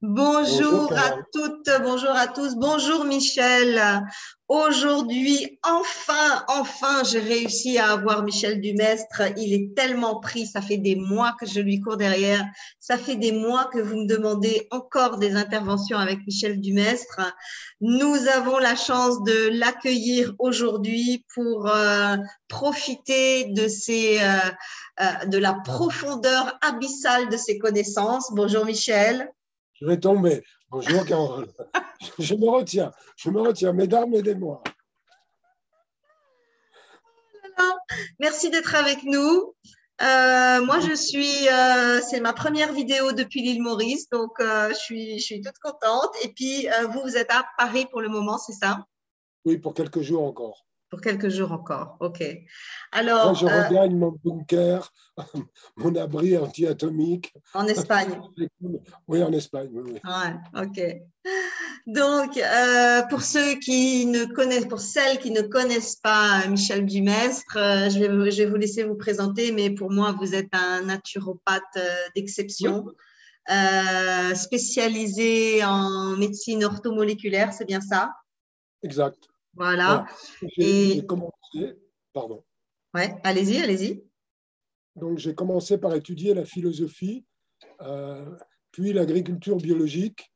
Bonjour Bonjour à Carole. toutes, bonjour à tous, bonjour Michel. Aujourd'hui, enfin, j'ai réussi à avoir Michel Dumestre. Il est tellement pris, ça fait des mois que je lui cours derrière. Ça fait des mois que vous me demandez encore des interventions avec Michel Dumestre. Nous avons la chance de l'accueillir aujourd'hui pour profiter de la profondeur abyssale de ses connaissances. Bonjour Michel. Je vais tomber. Bonjour Carole. Je me retiens, mesdames, aidez-moi. Merci d'être avec nous. Moi, c'est ma première vidéo depuis l'île Maurice, donc je suis toute contente. Et puis, vous êtes à Paris pour le moment, c'est ça? Oui, pour quelques jours encore. Pour quelques jours encore, ok. Après, Alors, je regagne mon bunker, mon abri anti-atomique. en Espagne. Oui, en Espagne, oui, oui. Ouais, ok. Donc, pour celles qui ne connaissent pas Michel Dumestre, je vais vous laisser vous présenter, mais pour moi, vous êtes un naturopathe Oui, d'exception, spécialisé en médecine orthomoléculaire, c'est bien ça? exact. Voilà. Voilà. J'ai Et commencé, pardon. ouais, allez-y, allez-y. Donc, j'ai commencé par étudier la philosophie, euh, puis l'agriculture biologique,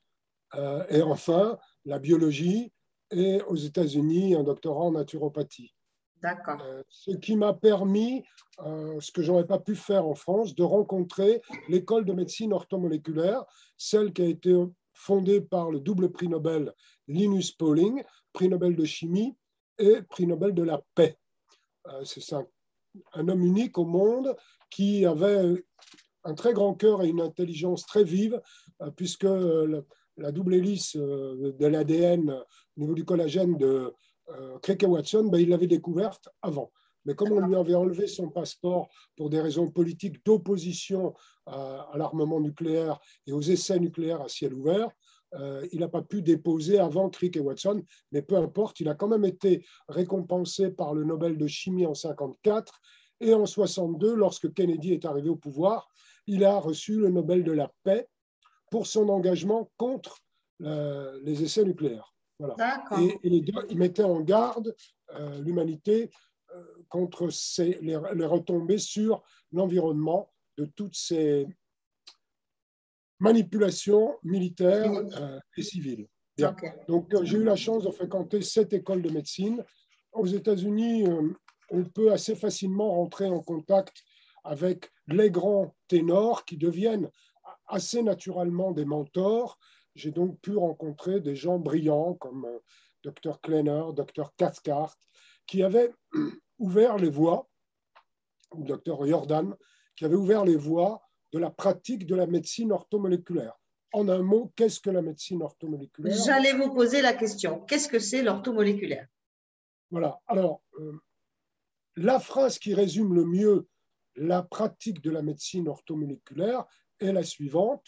et enfin la biologie, et aux États-Unis, un doctorat en naturopathie. D'accord. Ce qui m'a permis, ce que je n'aurais pas pu faire en France, de rencontrer l'école de médecine orthomoléculaire, celle qui a été fondée par le double prix Nobel Linus Pauling, prix Nobel de chimie et prix Nobel de la paix. C'est un homme unique au monde qui avait un très grand cœur et une intelligence très vive, puisque la double hélice de l'ADN au niveau du collagène de Crick et Watson, ben, il l'avait découverte avant. Mais comme on lui avait enlevé son passeport pour des raisons politiques d'opposition à l'armement nucléaire et aux essais nucléaires à ciel ouvert, il n'a pas pu déposer avant Crick et Watson, mais peu importe, il a quand même été récompensé par le Nobel de chimie en 1954 et en 1962, lorsque Kennedy est arrivé au pouvoir, il a reçu le Nobel de la paix pour son engagement contre les essais nucléaires. Voilà. D'accord. Et il mettait en garde l'humanité contre les retombées sur l'environnement de toutes ces manipulations militaires et civiles. Bien. Ok. Donc, j'ai eu la chance de fréquenter cette école de médecine. Aux États-Unis, on peut assez facilement rentrer en contact avec les grands ténors qui deviennent assez naturellement des mentors. J'ai donc pu rencontrer des gens brillants comme Dr. Kleiner, Dr. Cathcart, qui avaient ouvert les voies, ou Dr. Jordan, qui avaient ouvert les voies de la pratique de la médecine orthomoléculaire. En un mot, qu'est-ce que la médecine orthomoléculaire? J'allais vous poser la question. Qu'est-ce que c'est l'orthomoléculaire? Voilà. Alors, la phrase qui résume le mieux la pratique de la médecine orthomoléculaire est la suivante.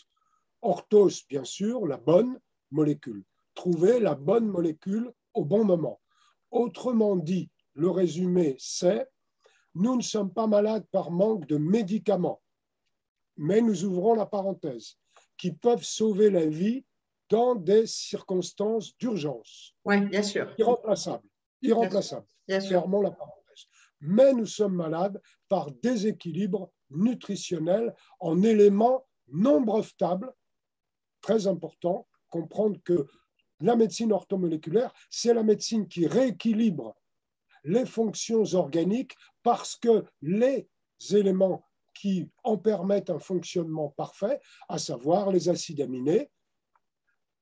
Orthos, bien sûr, la bonne molécule. Trouver la bonne molécule au bon moment. Autrement dit, le résumé, c'est nous ne sommes pas malades par manque de médicaments, mais nous ouvrons la parenthèse, qui peuvent sauver la vie dans des circonstances d'urgence. Oui, bien sûr. Irremplaçables. Bien sûr. Irremplaçables. Bien sûr. Fermons la parenthèse. Mais nous sommes malades par déséquilibre nutritionnel en éléments non brevetables. Très important, comprendre que la médecine orthomoléculaire, c'est la médecine qui rééquilibre les fonctions organiques parce que les éléments qui en permettent un fonctionnement parfait, à savoir les acides aminés,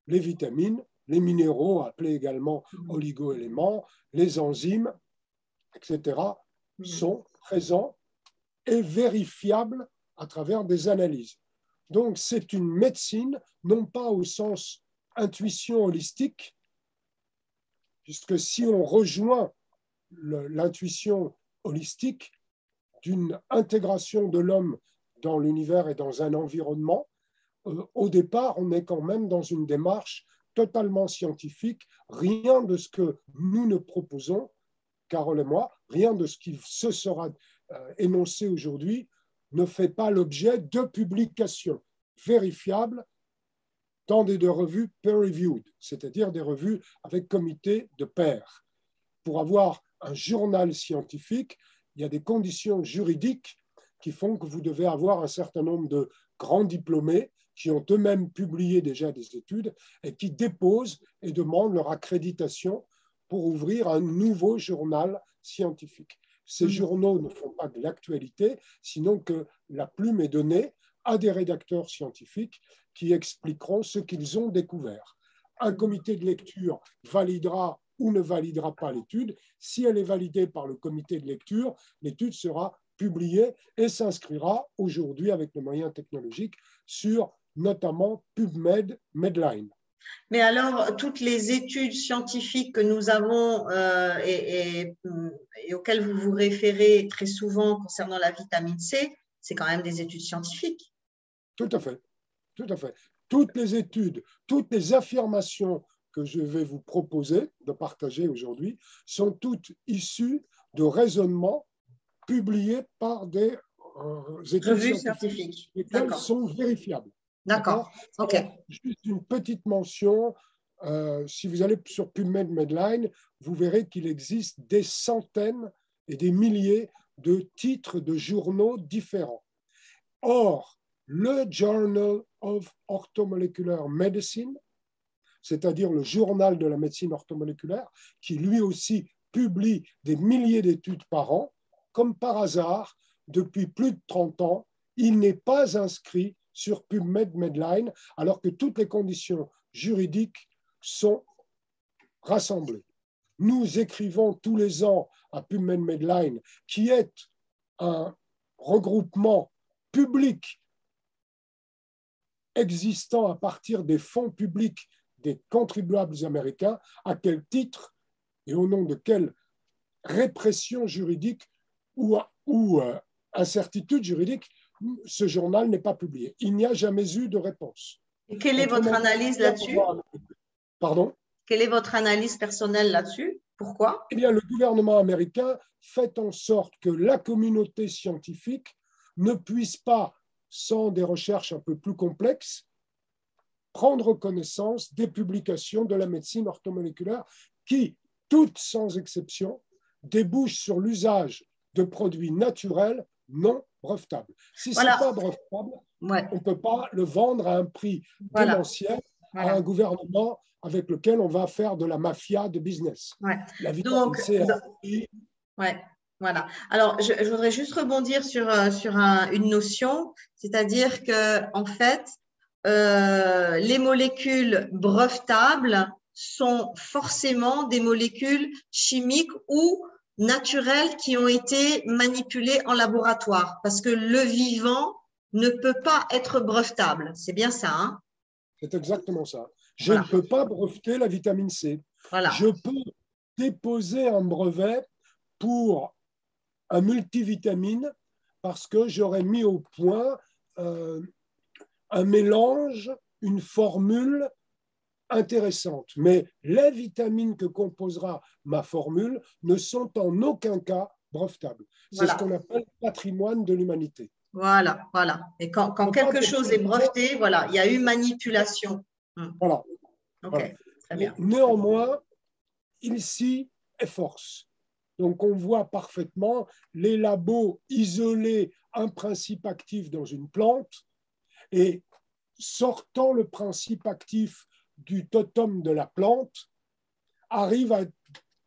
les vitamines, les minéraux, appelés également oligoéléments, les enzymes, etc., sont présents et vérifiables à travers des analyses. Donc, c'est une médecine, non pas au sens intuition holistique, puisque si on rejoint l'intuition holistique d'une intégration de l'homme dans l'univers et dans un environnement, au départ, on est quand même dans une démarche totalement scientifique. Rien de ce que nous ne proposons, Carole et moi, rien de ce qui se sera énoncé aujourd'hui ne fait pas l'objet de publications vérifiables dans des revues peer-reviewed, c'est-à-dire des revues avec comité de pairs. Pour avoir un journal scientifique, il y a des conditions juridiques qui font que vous devez avoir un certain nombre de grands diplômés qui ont eux-mêmes publié déjà des études et qui déposent et demandent leur accréditation pour ouvrir un nouveau journal scientifique. Ces journaux ne font pas de l'actualité, sinon que la plume est donnée à des rédacteurs scientifiques qui expliqueront ce qu'ils ont découvert. Un comité de lecture validera ou ne validera pas l'étude. Si elle est validée par le comité de lecture, l'étude sera publiée et s'inscrira aujourd'hui avec les moyens technologiques sur notamment PubMed, Medline. Mais alors, toutes les études scientifiques que nous avons et auxquelles vous vous référez très souvent concernant la vitamine C, c'est quand même des études scientifiques. Tout à fait, tout à fait. Toutes les études, toutes les affirmations que je vais vous proposer de partager aujourd'hui sont toutes issues de raisonnements publiés par des études scientifiques, lesquelles sont vérifiables. D'accord. OK. Juste une petite mention. Si vous allez sur PubMed Medline, vous verrez qu'il existe des centaines et des milliers de titres de journaux différents. Or, le Journal of Orthomolecular Medicine, c'est-à-dire le journal de la médecine orthomoléculaire, qui lui aussi publie des milliers d'études par an, comme par hasard, depuis plus de 30 ans, il n'est pas inscrit sur PubMed Medline, alors que toutes les conditions juridiques sont rassemblées. Nous écrivons tous les ans à PubMed Medline, qui est un regroupement public existant à partir des fonds publics des contribuables américains, à quel titre et au nom de quelle répression juridique ou incertitude juridique ce journal n'est pas publié. Il n'y a jamais eu de réponse. Et quelle est votre analyse là-dessus? Pardon? Quelle est votre analyse personnelle là-dessus? Pourquoi? Eh bien, le gouvernement américain fait en sorte que la communauté scientifique ne puisse pas, sans des recherches un peu plus complexes, prendre connaissance des publications de la médecine orthomoléculaire qui, toutes sans exception, débouchent sur l'usage de produits naturels non brevetables. Si ce n'est pas brevetable, on ne peut pas le vendre à un prix démentiel à un gouvernement avec lequel on va faire de la mafia de business. La vitamine C voilà. Alors, je voudrais juste rebondir sur une notion, c'est-à-dire que en fait, les molécules brevetables sont forcément des molécules chimiques ou naturelles qui ont été manipulées en laboratoire, parce que le vivant ne peut pas être brevetable. C'est bien ça, hein? C'est exactement ça. Je ne peux pas breveter la vitamine C. Je peux déposer un brevet pour un multivitamine parce que j'aurais mis au point un mélange, une formule intéressante. Mais les vitamines que composera ma formule ne sont en aucun cas brevetables. C'est ce qu'on appelle le patrimoine de l'humanité. Voilà. Et quand quelque chose est breveté, voilà, il y a eu manipulation. Voilà. Ok, très bien. Néanmoins, il s'y efforce. Donc, on voit parfaitement les labos isoler un principe actif dans une plante et sortant le principe actif du totem de la plante, arrive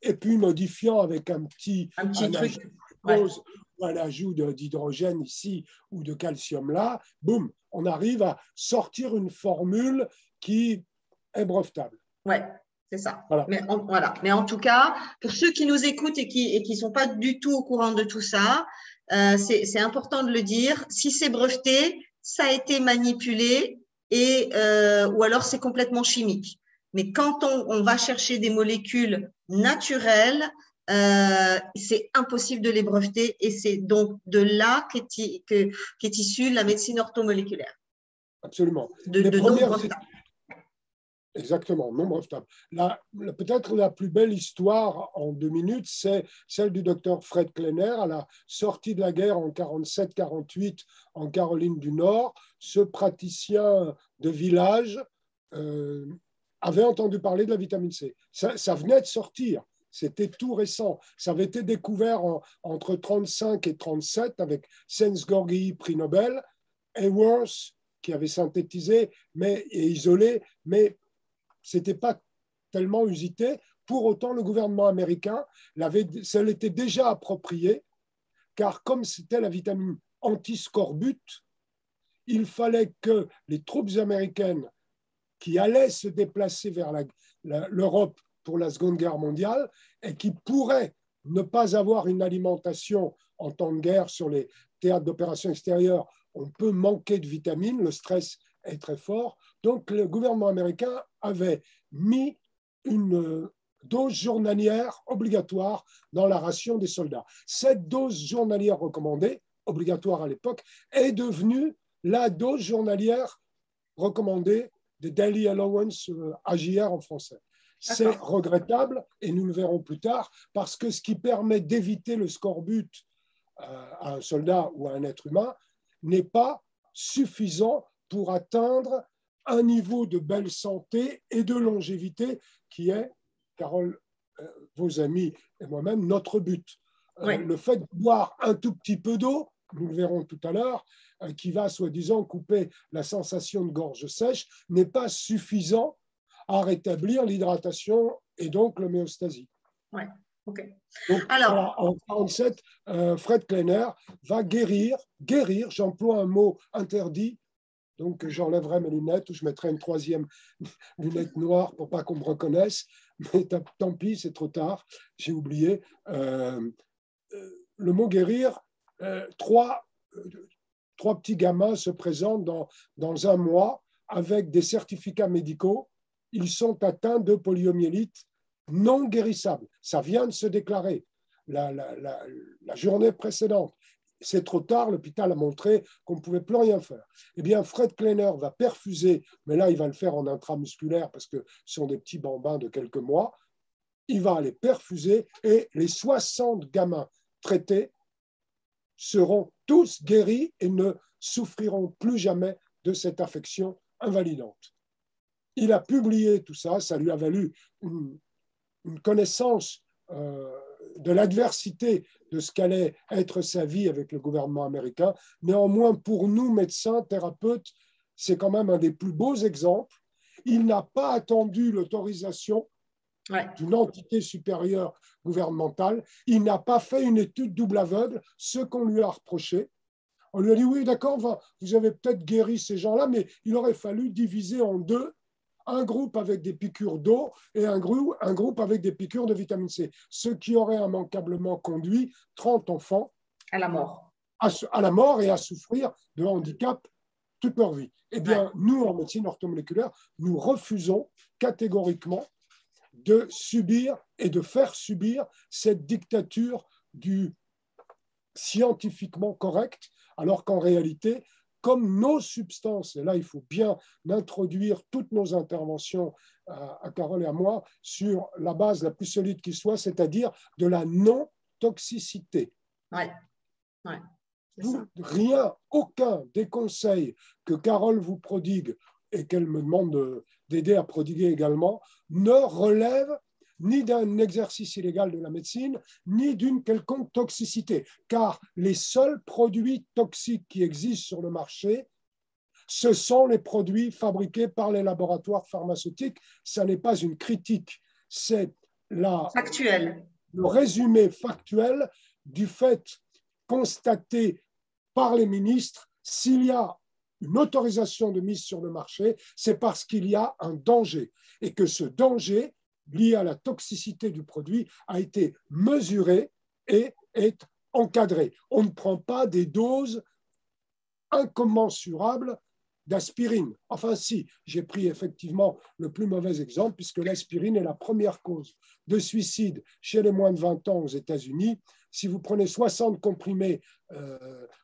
et puis modifiant avec un petit truc, ou un ajout d'hydrogène ici ou de calcium là, boum, on arrive à sortir une formule qui est brevetable. Ouais. C'est ça. Voilà. Mais en tout cas, pour ceux qui nous écoutent et qui ne sont pas du tout au courant de tout ça, c'est important de le dire. Si c'est breveté, ça a été manipulé ou alors c'est complètement chimique. Mais quand on va chercher des molécules naturelles, c'est impossible de les breveter et c'est donc de là qu'est issue la médecine orthomoléculaire. Absolument. Exactement, non brevetable. Peut-être la plus belle histoire en 2 minutes, c'est celle du docteur Fred Kleiner à la sortie de la guerre en 47-48 en Caroline du Nord. Ce praticien de village avaient entendu parler de la vitamine C. Ça venait de sortir. C'était tout récent. Ça avait été découvert entre 1935 et 1937 avec Sens-Gorgi, prix Nobel, Haworth, qui avait synthétisé et isolé, mais ce n'était pas tellement usité. Pour autant, le gouvernement américain ça l'était déjà approprié, car comme c'était la vitamine anti-scorbut, il fallait que les troupes américaines qui allaient se déplacer vers l'Europe pour la Seconde Guerre mondiale et qui pourraient ne pas avoir une alimentation en temps de guerre sur les théâtres d'opérations extérieures. On peut manquer de vitamines, le stress est très fort. Donc, le gouvernement américain avait mis une dose journalière obligatoire dans la ration des soldats. Cette dose journalière recommandée, obligatoire à l'époque, est devenue la dose journalière recommandée des Daily Allowance, AJR en français. C'est regrettable, et nous le verrons plus tard, parce que ce qui permet d'éviter le scorbut à un soldat ou à un être humain n'est pas suffisant pour atteindre un niveau de belle santé et de longévité qui est, Carole, vos amis et moi-même, notre but. Oui. Le fait de boire un tout petit peu d'eau, nous le verrons tout à l'heure, qui va soi-disant couper la sensation de gorge sèche, n'est pas suffisant à rétablir l'hydratation et donc l'homéostasie. Oui, ok. Donc, alors, en 1947, Fred Kleiner va guérir, j'emploie un mot interdit, donc j'enlèverai mes lunettes ou je mettrai une troisième lunette noire pour pas qu'on me reconnaisse, mais tant pis, c'est trop tard, j'ai oublié. Le mot guérir, trois petits gamins se présentent dans un mois avec des certificats médicaux. Ils sont atteints de poliomyélite non guérissable. Ça vient de se déclarer la journée précédente. C'est trop tard, l'hôpital a montré qu'on ne pouvait plus rien faire. Eh bien, Fred Kleiner va perfuser, mais là, il va le faire en intramusculaire parce que ce sont des petits bambins de quelques mois. Il va aller perfuser et les 60 gamins traités seront tous guéris et ne souffriront plus jamais de cette affection invalidante. Il a publié tout ça, ça lui a valu une connaissance de l'adversité de ce qu'allait être sa vie avec le gouvernement américain. Néanmoins, pour nous, médecins, thérapeutes, c'est quand même un des plus beaux exemples. Il n'a pas attendu l'autorisation d'une entité supérieure gouvernementale. Il n'a pas fait une étude double aveugle, ce qu'on lui a reproché. On lui a dit, oui, d'accord, vous avez peut-être guéri ces gens-là, mais il aurait fallu diviser en deux, un groupe avec des piqûres d'eau et un groupe avec des piqûres de vitamine C, ce qui aurait immanquablement conduit 30 enfants à la mort. À la mort et à souffrir de handicap toute leur vie. Eh bien, nous, en médecine orthomoléculaire, nous refusons catégoriquement de subir et de faire subir cette dictature du scientifiquement correct, alors qu'en réalité, comme nos substances, et là il faut bien introduire toutes nos interventions à Carole et à moi sur la base la plus solide qui soit, c'est-à-dire de la non-toxicité. Rien, aucun des conseils que Carole vous prodigue et qu'elle me demande d'aider à prodiguer également, ne relève ni d'un exercice illégal de la médecine, ni d'une quelconque toxicité, car les seuls produits toxiques qui existent sur le marché, ce sont les produits fabriqués par les laboratoires pharmaceutiques. Ça n'est pas une critique, c'est le résumé factuel du fait constaté par les ministres. S'il y a une autorisation de mise sur le marché, c'est parce qu'il y a un danger et que ce danger lié à la toxicité du produit a été mesuré et est encadré. On ne prend pas des doses incommensurables d'aspirine. Enfin, si, j'ai pris effectivement le plus mauvais exemple puisque l'aspirine est la première cause de suicide chez les moins de 20 ans aux États-Unis. Si vous prenez 60 comprimés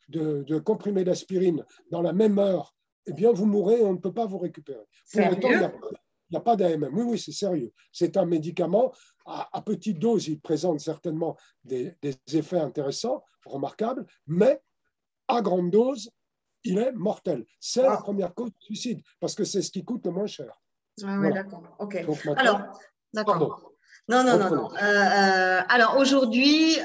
de comprimés d'aspirine dans la même heure, eh bien, vous mourrez et on ne peut pas vous récupérer. Pour autant, il n'y a pas d'AMM. Oui, c'est sérieux. C'est un médicament. À petite dose, il présente certainement des effets intéressants, remarquables, mais à grande dose, il est mortel. C'est la première cause de suicide, parce que c'est ce qui coûte le moins cher. Ah ouais, Voilà. d'accord. OK. Donc maintenant, Alors, pardon, d'accord. Non, non, non, reprenez. non. Alors aujourd'hui,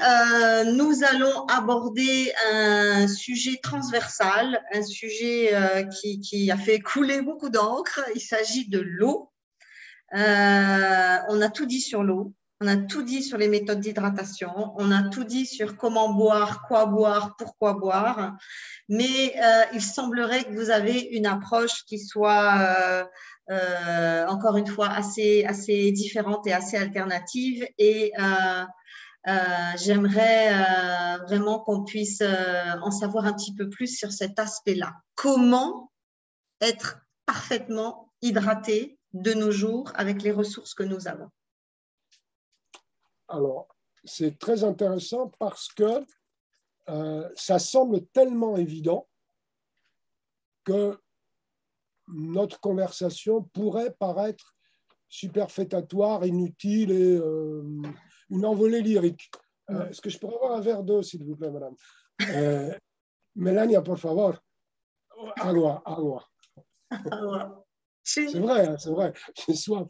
nous allons aborder un sujet transversal, un sujet qui a fait couler beaucoup d'encre. Il s'agit de l'eau. On a tout dit sur l'eau. On a tout dit sur les méthodes d'hydratation. On a tout dit sur comment boire, quoi boire, pourquoi boire. Mais il semblerait que vous avez une approche qui soit, encore une fois, assez différente et assez alternative. Et j'aimerais vraiment qu'on puisse en savoir un petit peu plus sur cet aspect-là. Comment être parfaitement hydraté de nos jours avec les ressources que nous avons? Alors, c'est très intéressant parce que ça semble tellement évident que notre conversation pourrait paraître superfétatoire, inutile et une envolée lyrique. Est-ce que je pourrais avoir un verre d'eau, s'il vous plaît, madame? Melania, por favor. Agua, agua. C'est vrai, hein, c'est vrai, j'ai soif.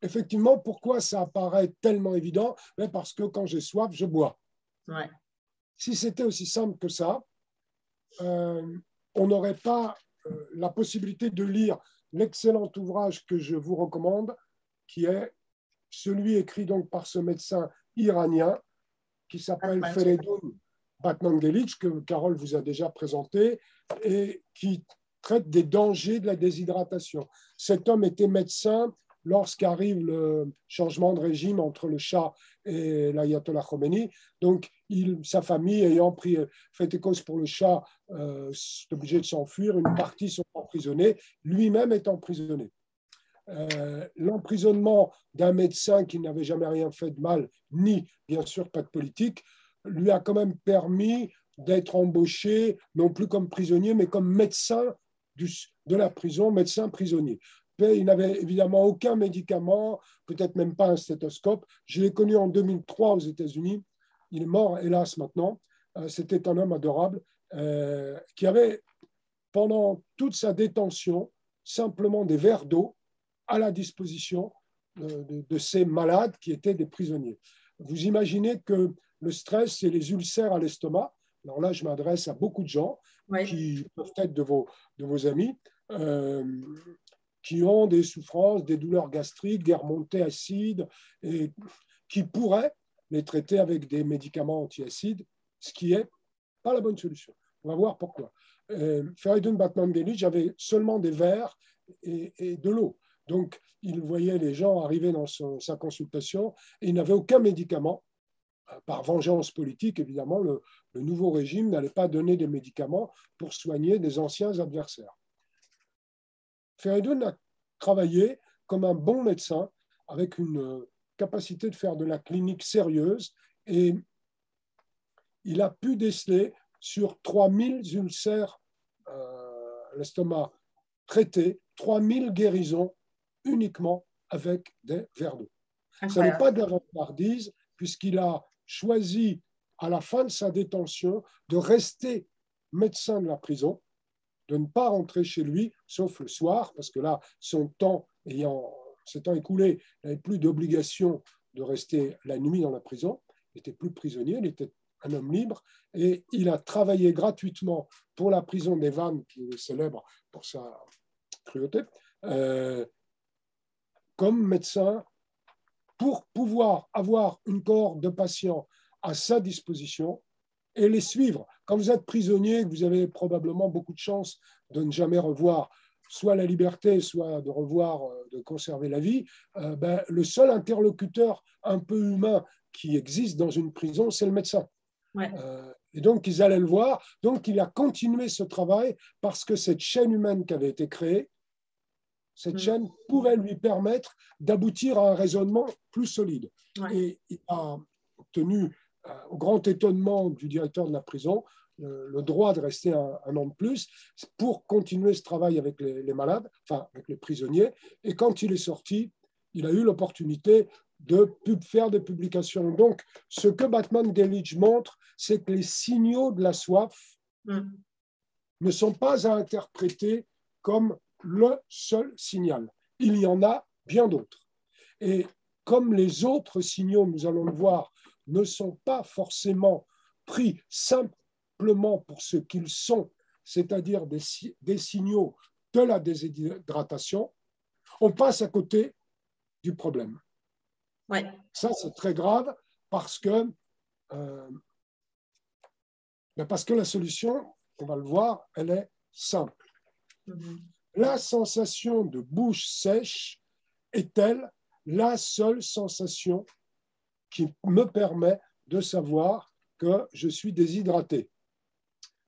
Effectivement, pourquoi ça apparaît tellement évident? Parce que quand j'ai soif, je bois. Ouais. Si c'était aussi simple que ça, on n'aurait pas la possibilité de lire l'excellent ouvrage que je vous recommande, qui est celui écrit donc par ce médecin iranien qui s'appelle Feridun Batmangelic, que Carole vous a déjà présenté, et qui traite des dangers de la déshydratation. Cet homme était médecin lorsqu'arrive le changement de régime entre le Shah et l'ayatollah Khomeini. Donc, sa famille ayant fait cause pour le Shah, est obligé de s'enfuir. Une partie sont emprisonnés. Lui-même est emprisonné. L'emprisonnement d'un médecin qui n'avait jamais rien fait de mal, ni bien sûr pas de politique, lui a quand même permis d'être embauché, non plus comme prisonnier, mais comme médecin de la prison, médecin prisonnier. Il n'avait évidemment aucun médicament, peut-être même pas un stéthoscope. Je l'ai connu en 2003 aux États-Unis. Il est mort, hélas, maintenant. C'était un homme adorable qui avait, pendant toute sa détention, simplement des verres d'eau à la disposition de ces malades qui étaient des prisonniers. Vous imaginez que le stress et les ulcères à l'estomac, alors là je m'adresse à beaucoup de gens qui peuvent être de vos amis, qui ont des souffrances, des douleurs gastriques, des remontées acides, et qui pourraient les traiter avec des médicaments antiacides, ce qui n'est pas la bonne solution. On va voir pourquoi. Feridun Batmangelic avait seulement des verres et de l'eau. Donc, il voyait les gens arriver dans sa consultation et il n'avait aucun médicament. Par vengeance politique, évidemment, le nouveau régime n'allait pas donner des médicaments pour soigner des anciens adversaires. Feridun a travaillé comme un bon médecin avec une capacité de faire de la clinique sérieuse et il a pu déceler sur 3000 ulcères l'estomac traités, 3000 guérisons uniquement avec des verres d'eau. Ce n'est pas de la vantardise, puisqu'il a choisi, à la fin de sa détention, de rester médecin de la prison, de ne pas rentrer chez lui, sauf le soir, parce que là, son temps s'étant écoulé, il n'avait plus d'obligation de rester la nuit dans la prison, il n'était plus prisonnier, il était un homme libre, et il a travaillé gratuitement pour la prison des Vannes, qui est célèbre pour sa cruauté, comme médecin, pour pouvoir avoir une cohorte de patients à sa disposition et les suivre. Quand vous êtes prisonnier, vous avez probablement beaucoup de chances de ne jamais revoir soit la liberté, soit de conserver la vie, le seul interlocuteur un peu humain qui existe dans une prison, c'est le médecin. Ouais. Et donc, ils allaient le voir. Donc, il a continué ce travail parce que cette chaîne humaine qui avait été créée, cette chaîne pourrait lui permettre d'aboutir à un raisonnement plus solide. Ouais. Et il a obtenu, au grand étonnement du directeur de la prison, le droit de rester un an de plus pour continuer ce travail avec les malades, enfin avec les prisonniers. Et quand il est sorti, il a eu l'opportunité de faire des publications. Donc, ce que Batmangelic montre, c'est que les signaux de la soif ne sont pas à interpréter comme le seul signal. Il y en a bien d'autres. Et comme les autres signaux, nous allons le voir, ne sont pas forcément pris simplement pour ce qu'ils sont, c'est-à-dire des signaux de la déshydratation, on passe à côté du problème. Ouais. Ça, c'est très grave parce que la solution, on va le voir, elle est simple. La sensation de bouche sèche est-elle la seule sensation qui me permet de savoir que je suis déshydraté?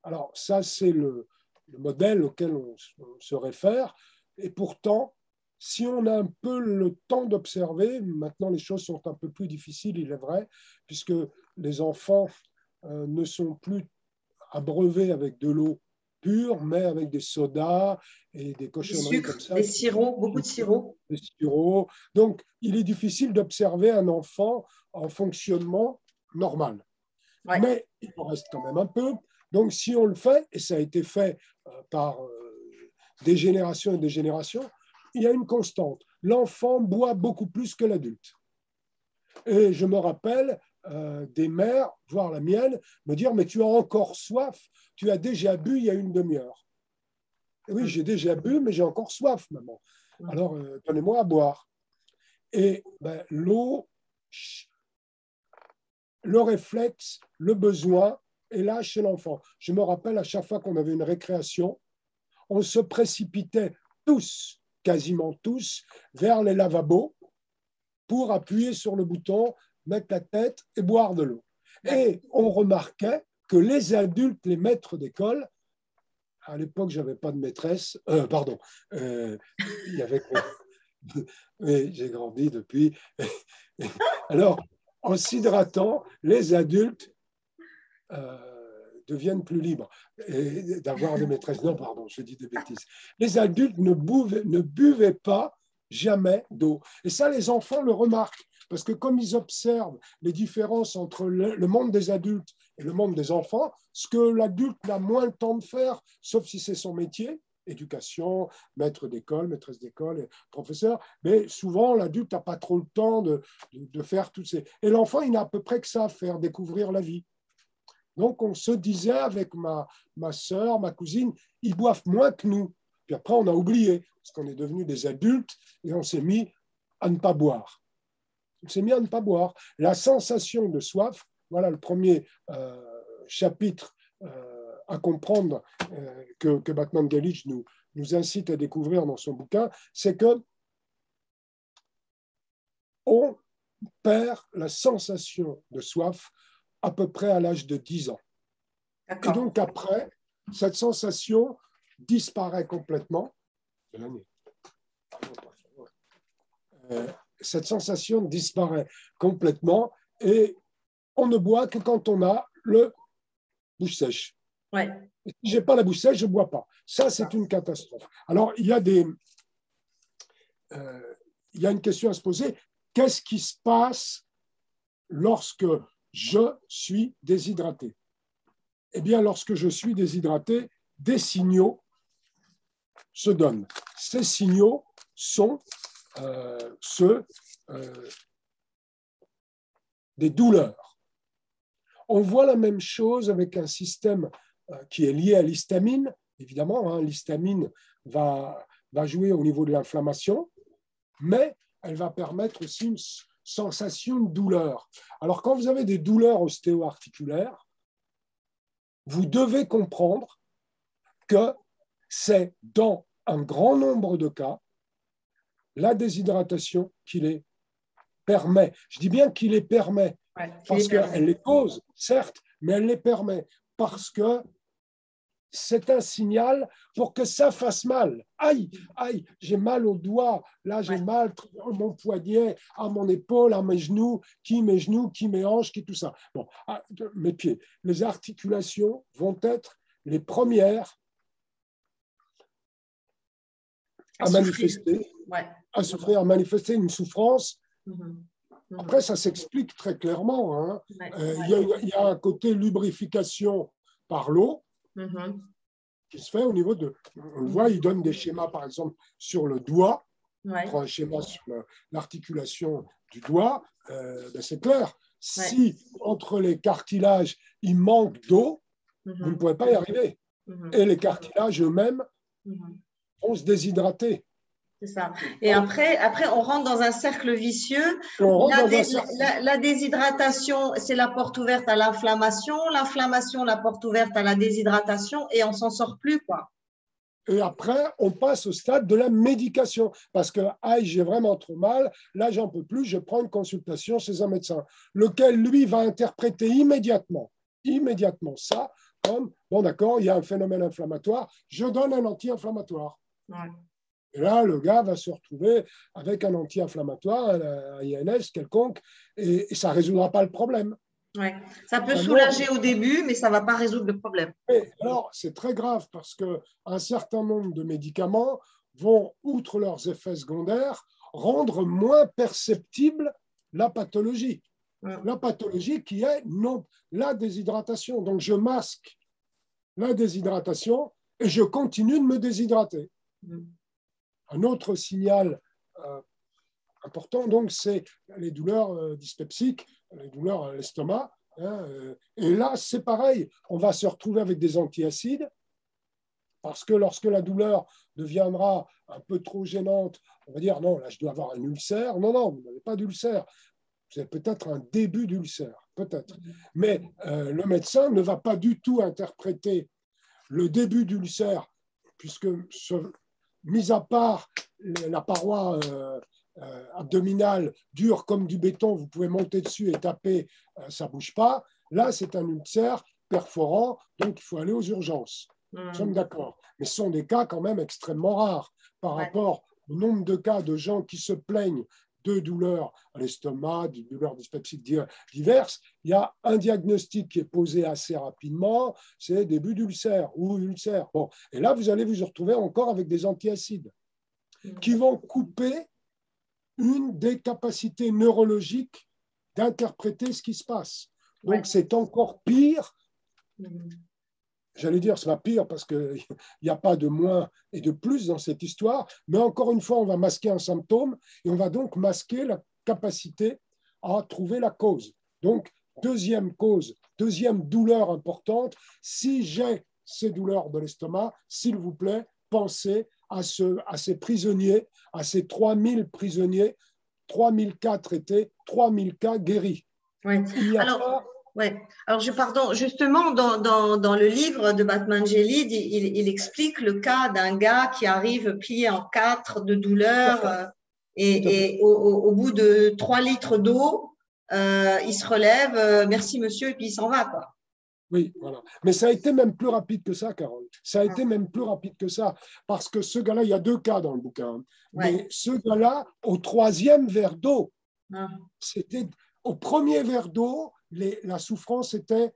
Alors, ça, c'est le modèle auquel on se réfère. Et pourtant, si on a un peu le temps d'observer, maintenant les choses sont un peu plus difficiles, il est vrai, puisque les enfants ne sont plus abreuvés avec de l'eau pure, mais avec des sodas et des cochonneries comme ça. Des sirops, beaucoup de sirops. Des sirops. Donc, il est difficile d'observer un enfant en fonctionnement normal. Ouais. Mais il en reste quand même un peu. Donc, si on le fait, et ça a été fait par des générations et des générations, il y a une constante. L'enfant boit beaucoup plus que l'adulte. Et je me rappelle des mères, voire la mienne, me dire « Mais tu as encore soif, tu as déjà bu il y a une demi-heure. » Oui, j'ai déjà bu, mais j'ai encore soif, maman. Alors, donnez-moi à boire. Et ben, l'eau, le réflexe, le besoin est là chez l'enfant. Je me rappelle à chaque fois qu'on avait une récréation, on se précipitait tous, quasiment tous, vers les lavabos pour appuyer sur le bouton, mettre la tête et boire de l'eau. Et on remarquait que les adultes, les maîtres d'école, à l'époque, je n'avais pas de maîtresse, il y avait... Mais j'ai grandi depuis. Alors, en s'hydratant, les adultes deviennent plus libres d'avoir des maîtresses. Non, pardon, je dis des bêtises. Les adultes ne buvaient pas jamais d'eau. Et ça, les enfants le remarquent, parce que comme ils observent les différences entre le monde des adultes et le monde des enfants, ce que l'adulte n'a moins le temps de faire, sauf si c'est son métier, éducation, maître d'école, maîtresse d'école, professeur, mais souvent l'adulte n'a pas trop le temps de faire toutes ces... Et l'enfant, il n'a à peu près que ça à faire, découvrir la vie. Donc on se disait avec ma soeur, ma cousine, ils boivent moins que nous. Puis après, on a oublié, parce qu'on est devenus des adultes et on s'est mis à ne pas boire. On s'est mis à ne pas boire. La sensation de soif, voilà le premier chapitre à comprendre que Batman Galich nous incite à découvrir dans son bouquin, c'est que on perd la sensation de soif à peu près à l'âge de 10 ans. Et donc après, cette sensation disparaît complètement. Cette sensation disparaît complètement et on ne boit que quand on a le bouche sèche. Ouais. Si je n'ai pas la bouche sèche, je ne bois pas. Ça, c'est une catastrophe. Alors, il y a une question à se poser. Qu'est-ce qui se passe lorsque je suis déshydraté? Eh bien, lorsque je suis déshydraté, des signaux se donnent. Ces signaux sont des douleurs. On voit la même chose avec un système qui est lié à l'histamine. Évidemment, l'histamine va jouer au niveau de l'inflammation, mais elle va permettre aussi une sensation de douleur. Alors, quand vous avez des douleurs ostéo-articulaires, vous devez comprendre que c'est dans un grand nombre de cas la déshydratation qui les permet. Je dis bien qu'il les permet, parce qu'elle les cause, certes, mais elle les permet, parce que c'est un signal pour que ça fasse mal. Aïe, aïe, j'ai mal au doigt, là j'ai mal à mon poignet, à mon épaule, à mes genoux, qui mes hanches, qui tout ça. Bon, mes pieds. Les articulations vont être les premières à manifester, à souffrir, à manifester une souffrance. Après, ça s'explique très clairement. Il y a un côté lubrification par l'eau. qui se fait au niveau de. On le voit, il donne des schémas, par exemple, sur le doigt. Ouais. On prend un schéma sur l'articulation du doigt. Ben c'est clair. Ouais. Si entre les cartilages, il manque d'eau, vous ne pourrez pas y arriver. Et les cartilages eux-mêmes vont se déshydrater. C'est ça. Et après, on rentre dans un cercle vicieux. La déshydratation, c'est la porte ouverte à l'inflammation. L'inflammation, la porte ouverte à la déshydratation. Et on s'en sort plus, quoi. Et après, on passe au stade de la médication. Parce que, aïe, j'ai vraiment trop mal, là, j'en peux plus, je prends une consultation chez un médecin, lequel, lui, va interpréter immédiatement ça comme, bon, d'accord, il y a un phénomène inflammatoire, je donne un anti-inflammatoire. Ouais. Et là, le gars va se retrouver avec un anti-inflammatoire, un INS quelconque, et ça ne résoudra pas le problème. Ouais. Ça peut soulager au début, mais ça ne va pas résoudre le problème. Et alors, c'est très grave parce qu'un certain nombre de médicaments vont, outre leurs effets secondaires, rendre moins perceptible la pathologie. La pathologie qui est non, la déshydratation. Donc, je masque la déshydratation et je continue de me déshydrater. Un autre signal important, donc, c'est les douleurs dyspeptiques, les douleurs à l'estomac. Et là, c'est pareil, on va se retrouver avec des antiacides parce que lorsque la douleur deviendra un peu trop gênante, on va dire non, là, je dois avoir un ulcère. Non, non, vous n'avez pas d'ulcère. Vous avez peut-être un début d'ulcère, peut-être. Mais le médecin ne va pas du tout interpréter le début d'ulcère, puisque, mis à part la paroi abdominale dure comme du béton, vous pouvez monter dessus et taper, ça ne bouge pas. Là, c'est un ulcère perforant, donc il faut aller aux urgences. Nous sommes d'accord. Mais ce sont des cas quand même extrêmement rares par rapport au nombre de cas de gens qui se plaignent de douleurs à l'estomac, de douleurs dyspeptiques diverses. Il y a un diagnostic qui est posé assez rapidement, c'est début d'ulcère ou ulcère. Bon. Et là, vous allez vous retrouver encore avec des antiacides qui vont couper une des capacités neurologiques d'interpréter ce qui se passe. Donc, c'est encore pire. J'allais dire, c'est pas pire parce qu'il n'y a pas de moins et de plus dans cette histoire, mais encore une fois, on va masquer un symptôme et on va donc masquer la capacité à trouver la cause. Donc, deuxième cause, deuxième douleur importante, si j'ai ces douleurs de l'estomac, s'il vous plaît, pensez à ces prisonniers, à ces 3000 prisonniers, 3000 cas traités, 3000 cas guéris. Oui. Alors, pardon, justement, dans le livre de Batman Gelid, il explique le cas d'un gars qui arrive plié en 4 de douleur et au bout de 3 litres d'eau, il se relève, merci monsieur, et puis il s'en va, quoi. Oui, voilà. Mais ça a été même plus rapide que ça, Carole. Ça a été même plus rapide que ça. Parce que ce gars-là, il y a 2 cas dans le bouquin. Mais ce gars-là, au 3e verre d'eau, c'était au premier verre d'eau, la souffrance était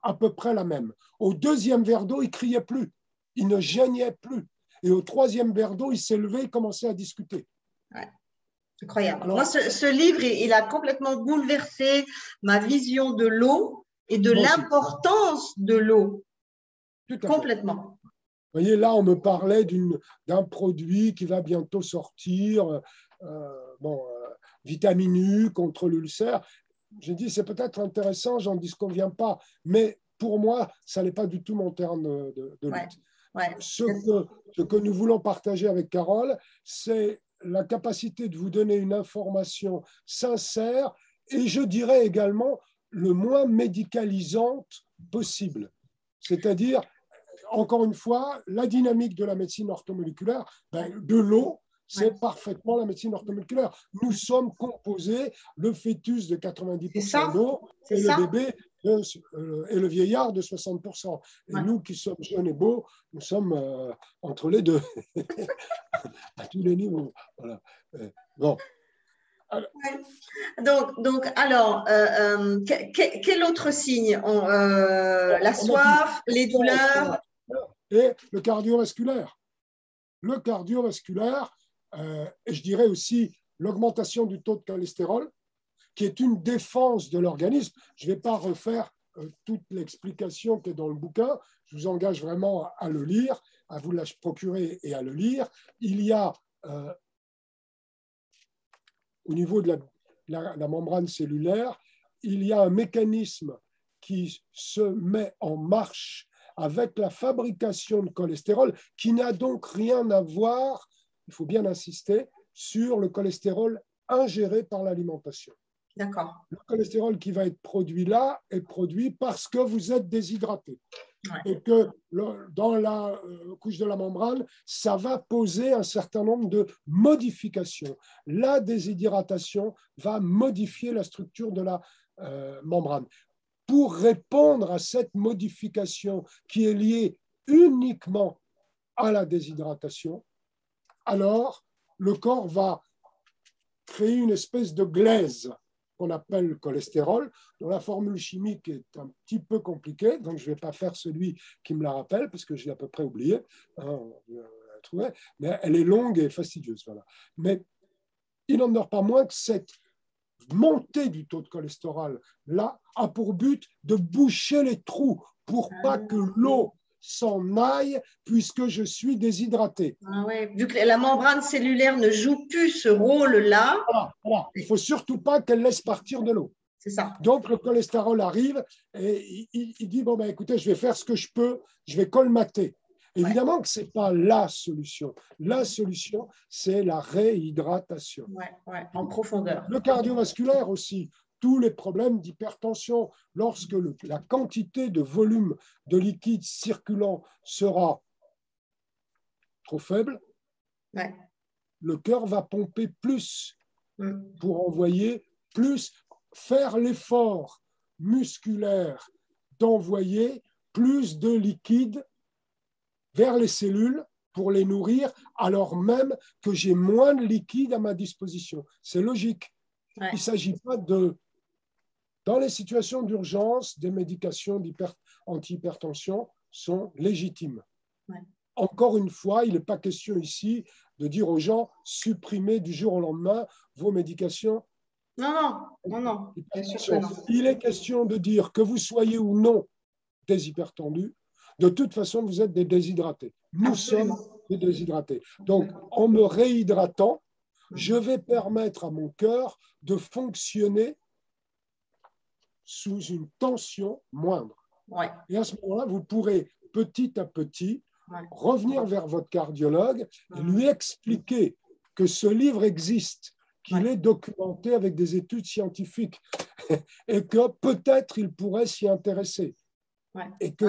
à peu près la même. Au 2e verre d'eau, il ne criait plus. Il ne gênait plus. Et au 3e verre d'eau, il s'est levé et commençait à discuter. Ouais. Incroyable. Alors, moi, ce livre, il a complètement bouleversé ma vision de l'eau et de l'importance de l'eau. Complètement. Vous voyez, là, on me parlait d'un produit qui va bientôt sortir, vitamine U contre l'ulcère. J'ai dit, c'est peut-être intéressant, j'en dis qu'on ne vient pas, mais pour moi, ça n'est pas du tout mon terme de lutte. Ce que nous voulons partager avec Carole, c'est la capacité de vous donner une information sincère et je dirais également le moins médicalisante possible. C'est-à-dire, encore une fois, la dynamique de la médecine orthomoléculaire, de l'eau, c'est parfaitement la médecine orthomoléculaire. Nous sommes composés, le fœtus de 90% d'eau et le bébé et le vieillard de 60%. Et nous qui sommes jeunes et beaux, nous sommes entre les deux, à tous les niveaux. Voilà. Bon. Alors, quel autre signe la soif, les douleurs et le cardiovasculaire. Le cardiovasculaire, et je dirais aussi l'augmentation du taux de cholestérol, qui est une défense de l'organisme. Je ne vais pas refaire toute l'explication qui est dans le bouquin. Je vous engage vraiment à le lire, à vous la procurer et à le lire. Il y a, au niveau de la membrane cellulaire, il y a un mécanisme qui se met en marche avec la fabrication de cholestérol, qui n'a donc rien à voir, il faut bien insister, sur le cholestérol ingéré par l'alimentation. D'accord. Le cholestérol qui va être produit là est produit parce que vous êtes déshydraté. Ouais. Et que dans la couche de la membrane, ça va poser un certain nombre de modifications. La déshydratation va modifier la structure de la membrane. Pour répondre à cette modification qui est liée uniquement à la déshydratation, alors le corps va créer une espèce de glaise qu'on appelle le cholestérol, dont la formule chimique est un petit peu compliquée, donc je ne vais pas faire celui qui me la rappelle, parce que je l'ai à peu près oublié, hein, mais elle est longue et fastidieuse. Voilà. Mais il n'en demeure pas moins que cette montée du taux de cholestérol, là, a pour but de boucher les trous pour pas que l'eau s'en aille puisque je suis déshydraté. Ah ouais. Vu que la membrane cellulaire ne joue plus ce rôle-là. Voilà. Il ne faut surtout pas qu'elle laisse partir de l'eau. C'est ça. Donc, le cholestérol arrive et il dit, bon, ben, écoutez, je vais faire ce que je peux, je vais colmater. Évidemment que ce n'est pas la solution. La solution, c'est la réhydratation. En profondeur. Le cardiovasculaire aussi, tous les problèmes d'hypertension, lorsque la quantité de volume de liquide circulant sera trop faible, le cœur va pomper plus pour envoyer plus, faire l'effort musculaire d'envoyer plus de liquide vers les cellules pour les nourrir, alors même que j'ai moins de liquide à ma disposition. C'est logique. Il ne s'agit pas de... Dans les situations d'urgence, des médications anti-hypertension sont légitimes. Encore une fois, il n'est pas question ici de dire aux gens supprimez du jour au lendemain vos médications. Non. Il est question de dire que vous soyez ou non déshypertendu, de toute façon, vous êtes des déshydratés. Nous sommes des déshydratés. Donc, en me réhydratant, je vais permettre à mon cœur de fonctionner sous une tension moindre. Et à ce moment-là, vous pourrez petit à petit revenir vers votre cardiologue et lui expliquer que ce livre existe, qu'il est documenté avec des études scientifiques et que peut-être il pourrait s'y intéresser. Et que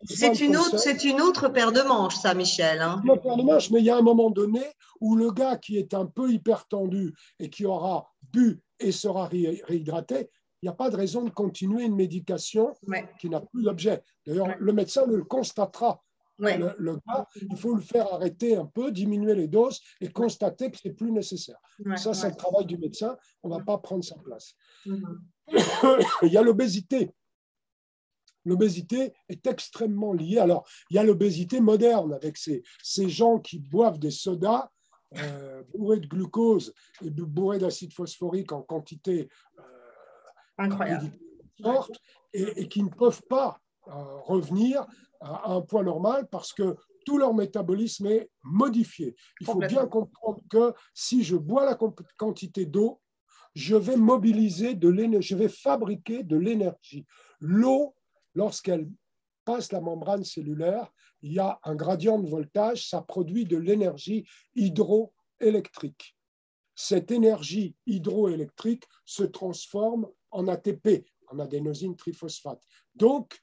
c'est une autre paire de manches, ça, Michel. Hein. Une paire de manches, mais il y a un moment donné où le gars qui est un peu hypertendu et qui aura bu et sera réhydraté, il n'y a pas de raison de continuer une médication qui n'a plus d'objet. D'ailleurs, le médecin le constatera. Le gars, il faut le faire arrêter un peu, diminuer les doses et constater que ce n'est plus nécessaire. Ça, c'est le travail du médecin. On ne va pas prendre sa place. Il y a l'obésité. L'obésité est extrêmement liée. Alors, il y a l'obésité moderne avec ces gens qui boivent des sodas bourrés de glucose et bourrés d'acide phosphorique en quantité incroyable forte et qui ne peuvent pas revenir à un poids normal parce que tout leur métabolisme est modifié. Il faut bien comprendre que si je bois la quantité d'eau, je vais mobiliser de l'énergie, je vais fabriquer de l'énergie. L'eau, lorsqu'elle passe la membrane cellulaire, il y a un gradient de voltage, ça produit de l'énergie hydroélectrique. Cette énergie hydroélectrique se transforme en ATP, en adénosine triphosphate. Donc,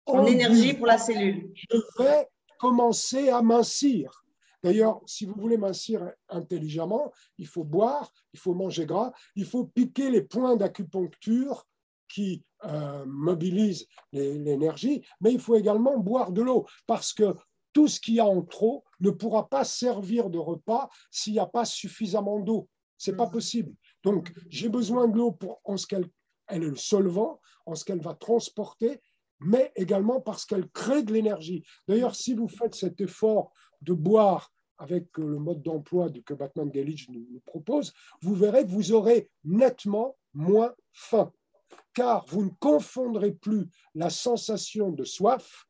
en énergie pour la cellule. Je vais commencer à mincir. D'ailleurs, si vous voulez mincir intelligemment, il faut boire, il faut manger gras, il faut piquer les points d'acupuncture qui mobilisent l'énergie, mais il faut également boire de l'eau parce que tout ce qu'il y a en trop ne pourra pas servir de repas s'il n'y a pas suffisamment d'eau. Ce n'est pas possible. Donc, j'ai besoin de l'eau en ce qu'elle est le solvant, en ce qu'elle va transporter, mais également parce qu'elle crée de l'énergie. D'ailleurs, si vous faites cet effort de boire avec le mode d'emploi que Batman Galich nous propose, vous verrez que vous aurez nettement moins faim. car vous ne confondrez plus la sensation de soif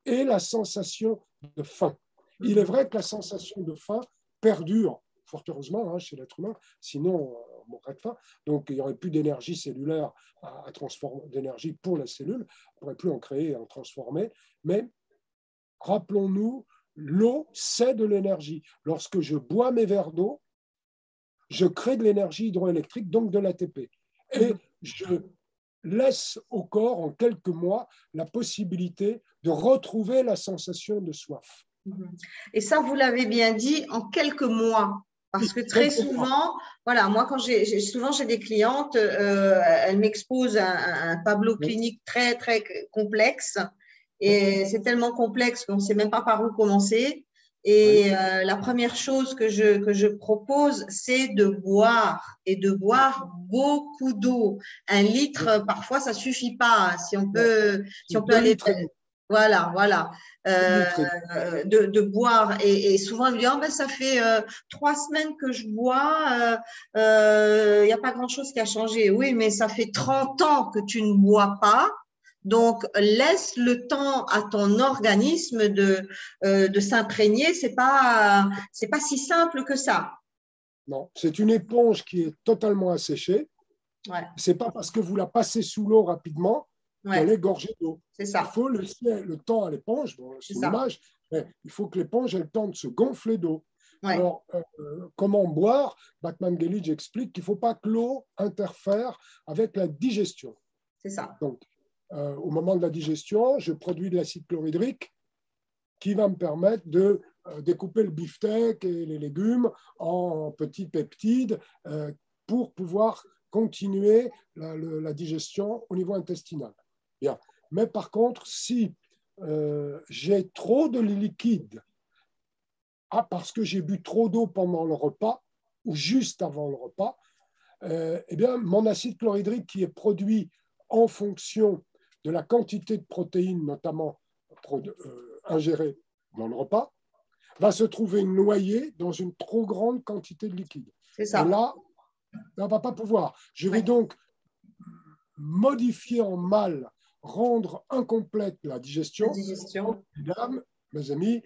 et la sensation de faim. Il est vrai que la sensation de faim perdure, fort heureusement, chez l'être humain, sinon on mourrait de faim. Donc il n'y aurait plus d'énergie cellulaire à transformer, d'énergie pour la cellule, on ne pourrait plus en créer et en transformer. Mais rappelons-nous, l'eau, c'est de l'énergie. Lorsque je bois mes verres d'eau, je crée de l'énergie hydroélectrique, donc de l'ATP. Et je laisse au corps, en quelques mois, la possibilité de retrouver la sensation de soif. Et ça, vous l'avez bien dit, en quelques mois. Parce que très souvent, voilà, moi, quand souvent j'ai des clientes, elles m'exposent un tableau clinique très, très complexe. Et c'est tellement complexe qu'on ne sait même pas par où commencer. Et la première chose que je propose, c'est de boire et de boire beaucoup d'eau. 1 litre, parfois, ça ne suffit pas. Si on peut aller… Voilà. De boire. Et souvent, elle me dit, oh, ben, ça fait 3 semaines que je bois, il n'y a pas grand-chose qui a changé. Oui, mais ça fait 30 ans que tu ne bois pas. Donc, laisse le temps à ton organisme de s'imprégner. C'est pas si simple que ça. Non, c'est une éponge qui est totalement asséchée. Ouais. C'est pas parce que vous la passez sous l'eau rapidement qu'elle est gorgée d'eau. C'est ça. Il faut laisser le temps à l'éponge, bon, c'est une image, mais il faut que l'éponge ait le temps de se gonfler d'eau. Ouais. Alors, comment boire? Batman-Gelig explique qu'il ne faut pas que l'eau interfère avec la digestion. C'est ça. Donc, au moment de la digestion, je produis de l'acide chlorhydrique qui va me permettre de découper le beefsteak et les légumes en petits peptides pour pouvoir continuer la digestion au niveau intestinal. Bien. Mais par contre, si j'ai trop de liquide, parce que j'ai bu trop d'eau pendant le repas ou juste avant le repas, eh bien, mon acide chlorhydrique qui est produit en fonction de la quantité de protéines, notamment ingérées dans le repas, va se trouver noyé dans une trop grande quantité de liquide. C'est ça. Et là, on ne va pas pouvoir. Je vais donc modifier en mal, rendre incomplète la digestion. Mesdames, mes amis,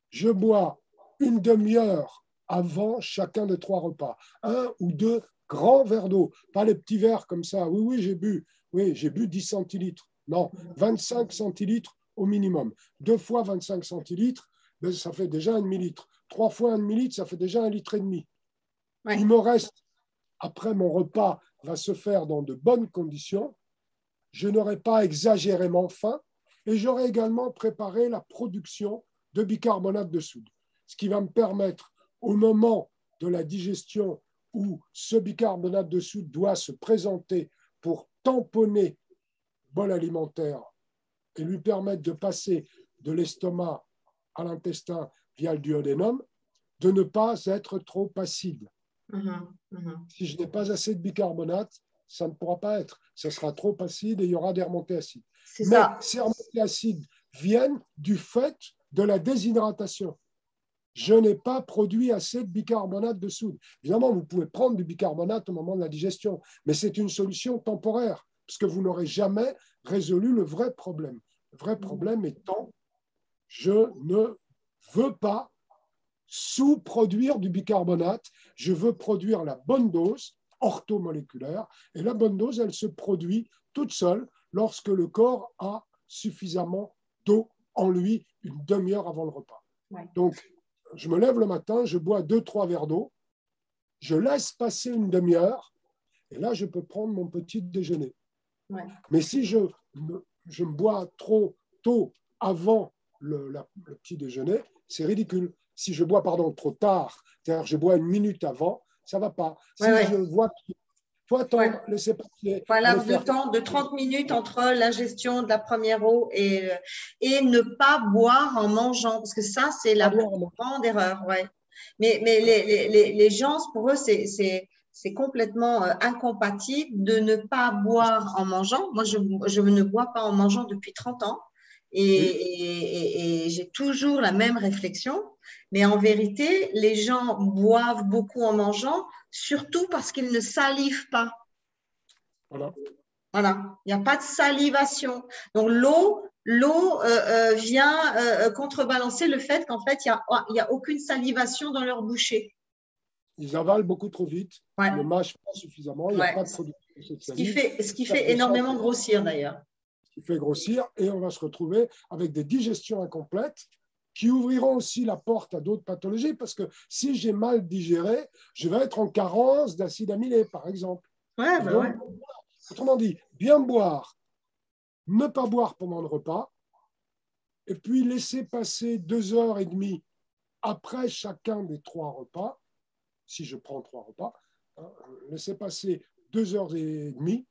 je bois une demi-heure avant chacun des 3 repas. 1 ou 2 grands verres d'eau. Pas les petits verres comme ça. Oui, j'ai bu 10 centilitres. Non, 25 centilitres au minimum. 2 fois 25 centilitres, ben, ça fait déjà un demi-litre. 3 fois un demi-litre, ça fait déjà 1,5 litre. Ouais. Il me reste, après mon repas va se faire dans de bonnes conditions, je n'aurai pas exagérément faim et j'aurai également préparé la production de bicarbonate de soude, ce qui va me permettre, au moment de la digestion où ce bicarbonate de soude doit se présenter pour tamponner le bol alimentaire et lui permettre de passer de l'estomac à l'intestin via le duodénum, de ne pas être trop acide. Si je n'ai pas assez de bicarbonate, ça ne pourra pas être. Ça sera trop acide et il y aura des remontées acides. Mais ces remontées acides viennent du fait de la déshydratation. Je n'ai pas produit assez de bicarbonate de soude. Évidemment, vous pouvez prendre du bicarbonate au moment de la digestion, mais c'est une solution temporaire, parce que vous n'aurez jamais résolu le vrai problème. Le vrai problème étant, je ne veux pas sous-produire du bicarbonate, je veux produire la bonne dose orthomoléculaire, et la bonne dose, elle se produit toute seule lorsque le corps a suffisamment d'eau en lui une demi-heure avant le repas. Ouais. Donc, je me lève le matin, je bois 2-3 verres d'eau, je laisse passer une demi-heure, et là, je peux prendre mon petit déjeuner. Ouais. Mais si je me bois trop tôt avant le petit déjeuner, c'est ridicule. Si je bois, trop tard, c'est-à-dire je bois 1 minute avant, ça ne va pas. Si je vois qu'il faut attendre, laisser passer. Voilà, de temps de 30 minutes entre l'ingestion de la première eau et ne pas boire en mangeant, parce que ça, c'est la plus grande erreur. Ouais. Mais les gens, pour eux, c'est complètement incompatible de ne pas boire en mangeant. Moi, je ne bois pas en mangeant depuis 30 ans. Et j'ai toujours la même réflexion, mais en vérité, les gens boivent beaucoup en mangeant, surtout parce qu'ils ne salivent pas. Voilà. Voilà, il n'y a pas de salivation. Donc, l'eau vient contrebalancer le fait qu'en fait, il y a aucune salivation dans leur bouchée. Ils avalent beaucoup trop vite, Ouais. ne mâchent pas suffisamment, il n'y a pas de production de cette salive. Ce qui fait énormément grossir d'ailleurs. Ce qui fait grossir, et on va se retrouver avec des digestions incomplètes qui ouvriront aussi la porte à d'autres pathologies, parce que si j'ai mal digéré, je vais être en carence d'acide amylé, par exemple. Ouais, donc, ouais. Autrement dit, bien boire, ne pas boire pendant le repas, et puis laisser passer 2 heures et demie après chacun des 3 repas, si je prends 3 repas, laisser passer 2 heures et demie.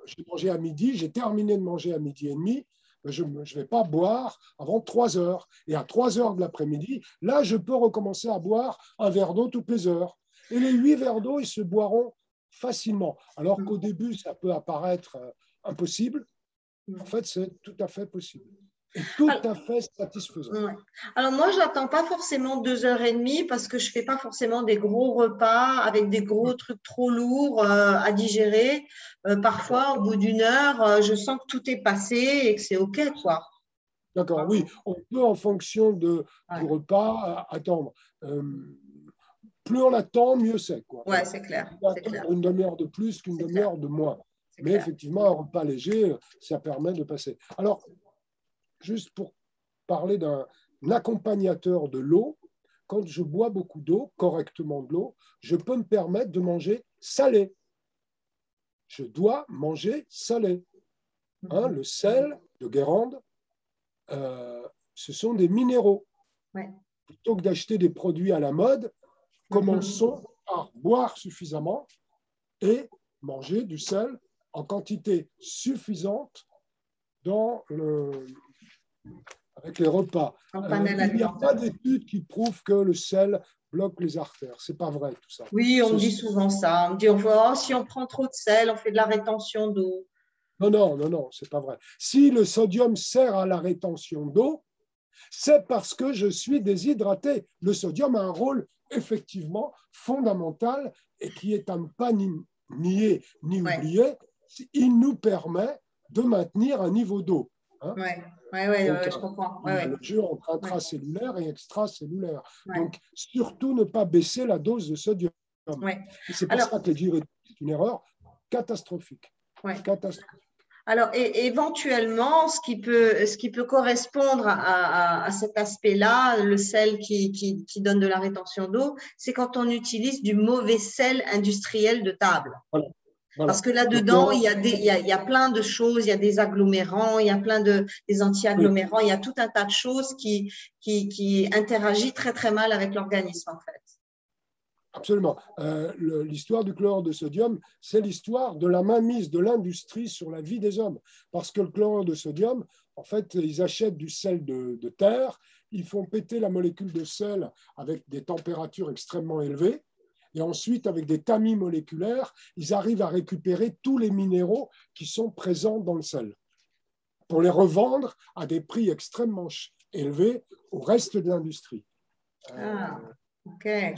J'ai mangé à midi, j'ai terminé de manger à midi et demi, je ne vais pas boire avant 3 heures. Et à 3 heures de l'après-midi, là, je peux recommencer à boire un verre d'eau toutes les heures. Et les 8 verres d'eau, ils se boiront facilement. Alors qu'au début, ça peut apparaître impossible. En fait, c'est tout à fait possible. Et tout à fait satisfaisant. Ouais. Alors moi, je n'attends pas forcément 2 heures et demie parce que je ne fais pas forcément des gros repas avec des gros trucs trop lourds à digérer. Parfois, au bout d'1 heure, je sens que tout est passé et que c'est OK, quoi. D'accord, oui. On peut, en fonction du repas, attendre. Plus on attend, mieux c'est. Oui, c'est clair. Une demi-heure de plus qu'une demi-heure de moins. Mais effectivement, un repas léger, ça permet de passer. Alors, juste pour parler d'un accompagnateur de l'eau, quand je bois beaucoup d'eau, correctement de l'eau, je peux me permettre de manger salé. Je dois manger salé. Le sel de Guérande, ce sont des minéraux. Ouais. Plutôt que d'acheter des produits à la mode, commençons par boire suffisamment et manger du sel en quantité suffisante avec les repas. Il n'y a pas d'études qui prouvent que le sel bloque les artères. Ce n'est pas vrai tout ça. Oui, on me dit souvent ça. On me dit, si on prend trop de sel, on fait de la rétention d'eau. Non, ce n'est pas vrai. Si le sodium sert à la rétention d'eau, c'est parce que je suis déshydraté. Le sodium a un rôle effectivement fondamental et qui est à ne pas nier ni oublier. Il nous permet de maintenir un niveau d'eau. Oui, je comprends. Il y a le jeu entre intracellulaire et extracellulaire. Donc, surtout ne pas baisser la dose de sodium. Et c'est pour ça que les diurétiques, c'est une erreur catastrophique. Catastrophique. Alors, éventuellement, ce qui peut correspondre à cet aspect-là, le sel qui donne de la rétention d'eau, c'est quand on utilise du mauvais sel industriel de table. Voilà. Parce que là-dedans, il y a plein de choses, il y a des agglomérants, il y a des anti-agglomérants, il y a tout un tas de choses qui interagissent très, très mal avec l'organisme, en fait. Absolument. L'histoire du chlorure de sodium, c'est l'histoire de la mainmise de l'industrie sur la vie des hommes. Parce que le chlorure de sodium, en fait, ils achètent du sel de terre, ils font péter la molécule de sel avec des températures extrêmement élevées, et ensuite, avec des tamis moléculaires, ils arrivent à récupérer tous les minéraux qui sont présents dans le sel pour les revendre à des prix extrêmement élevés au reste de l'industrie. Okay.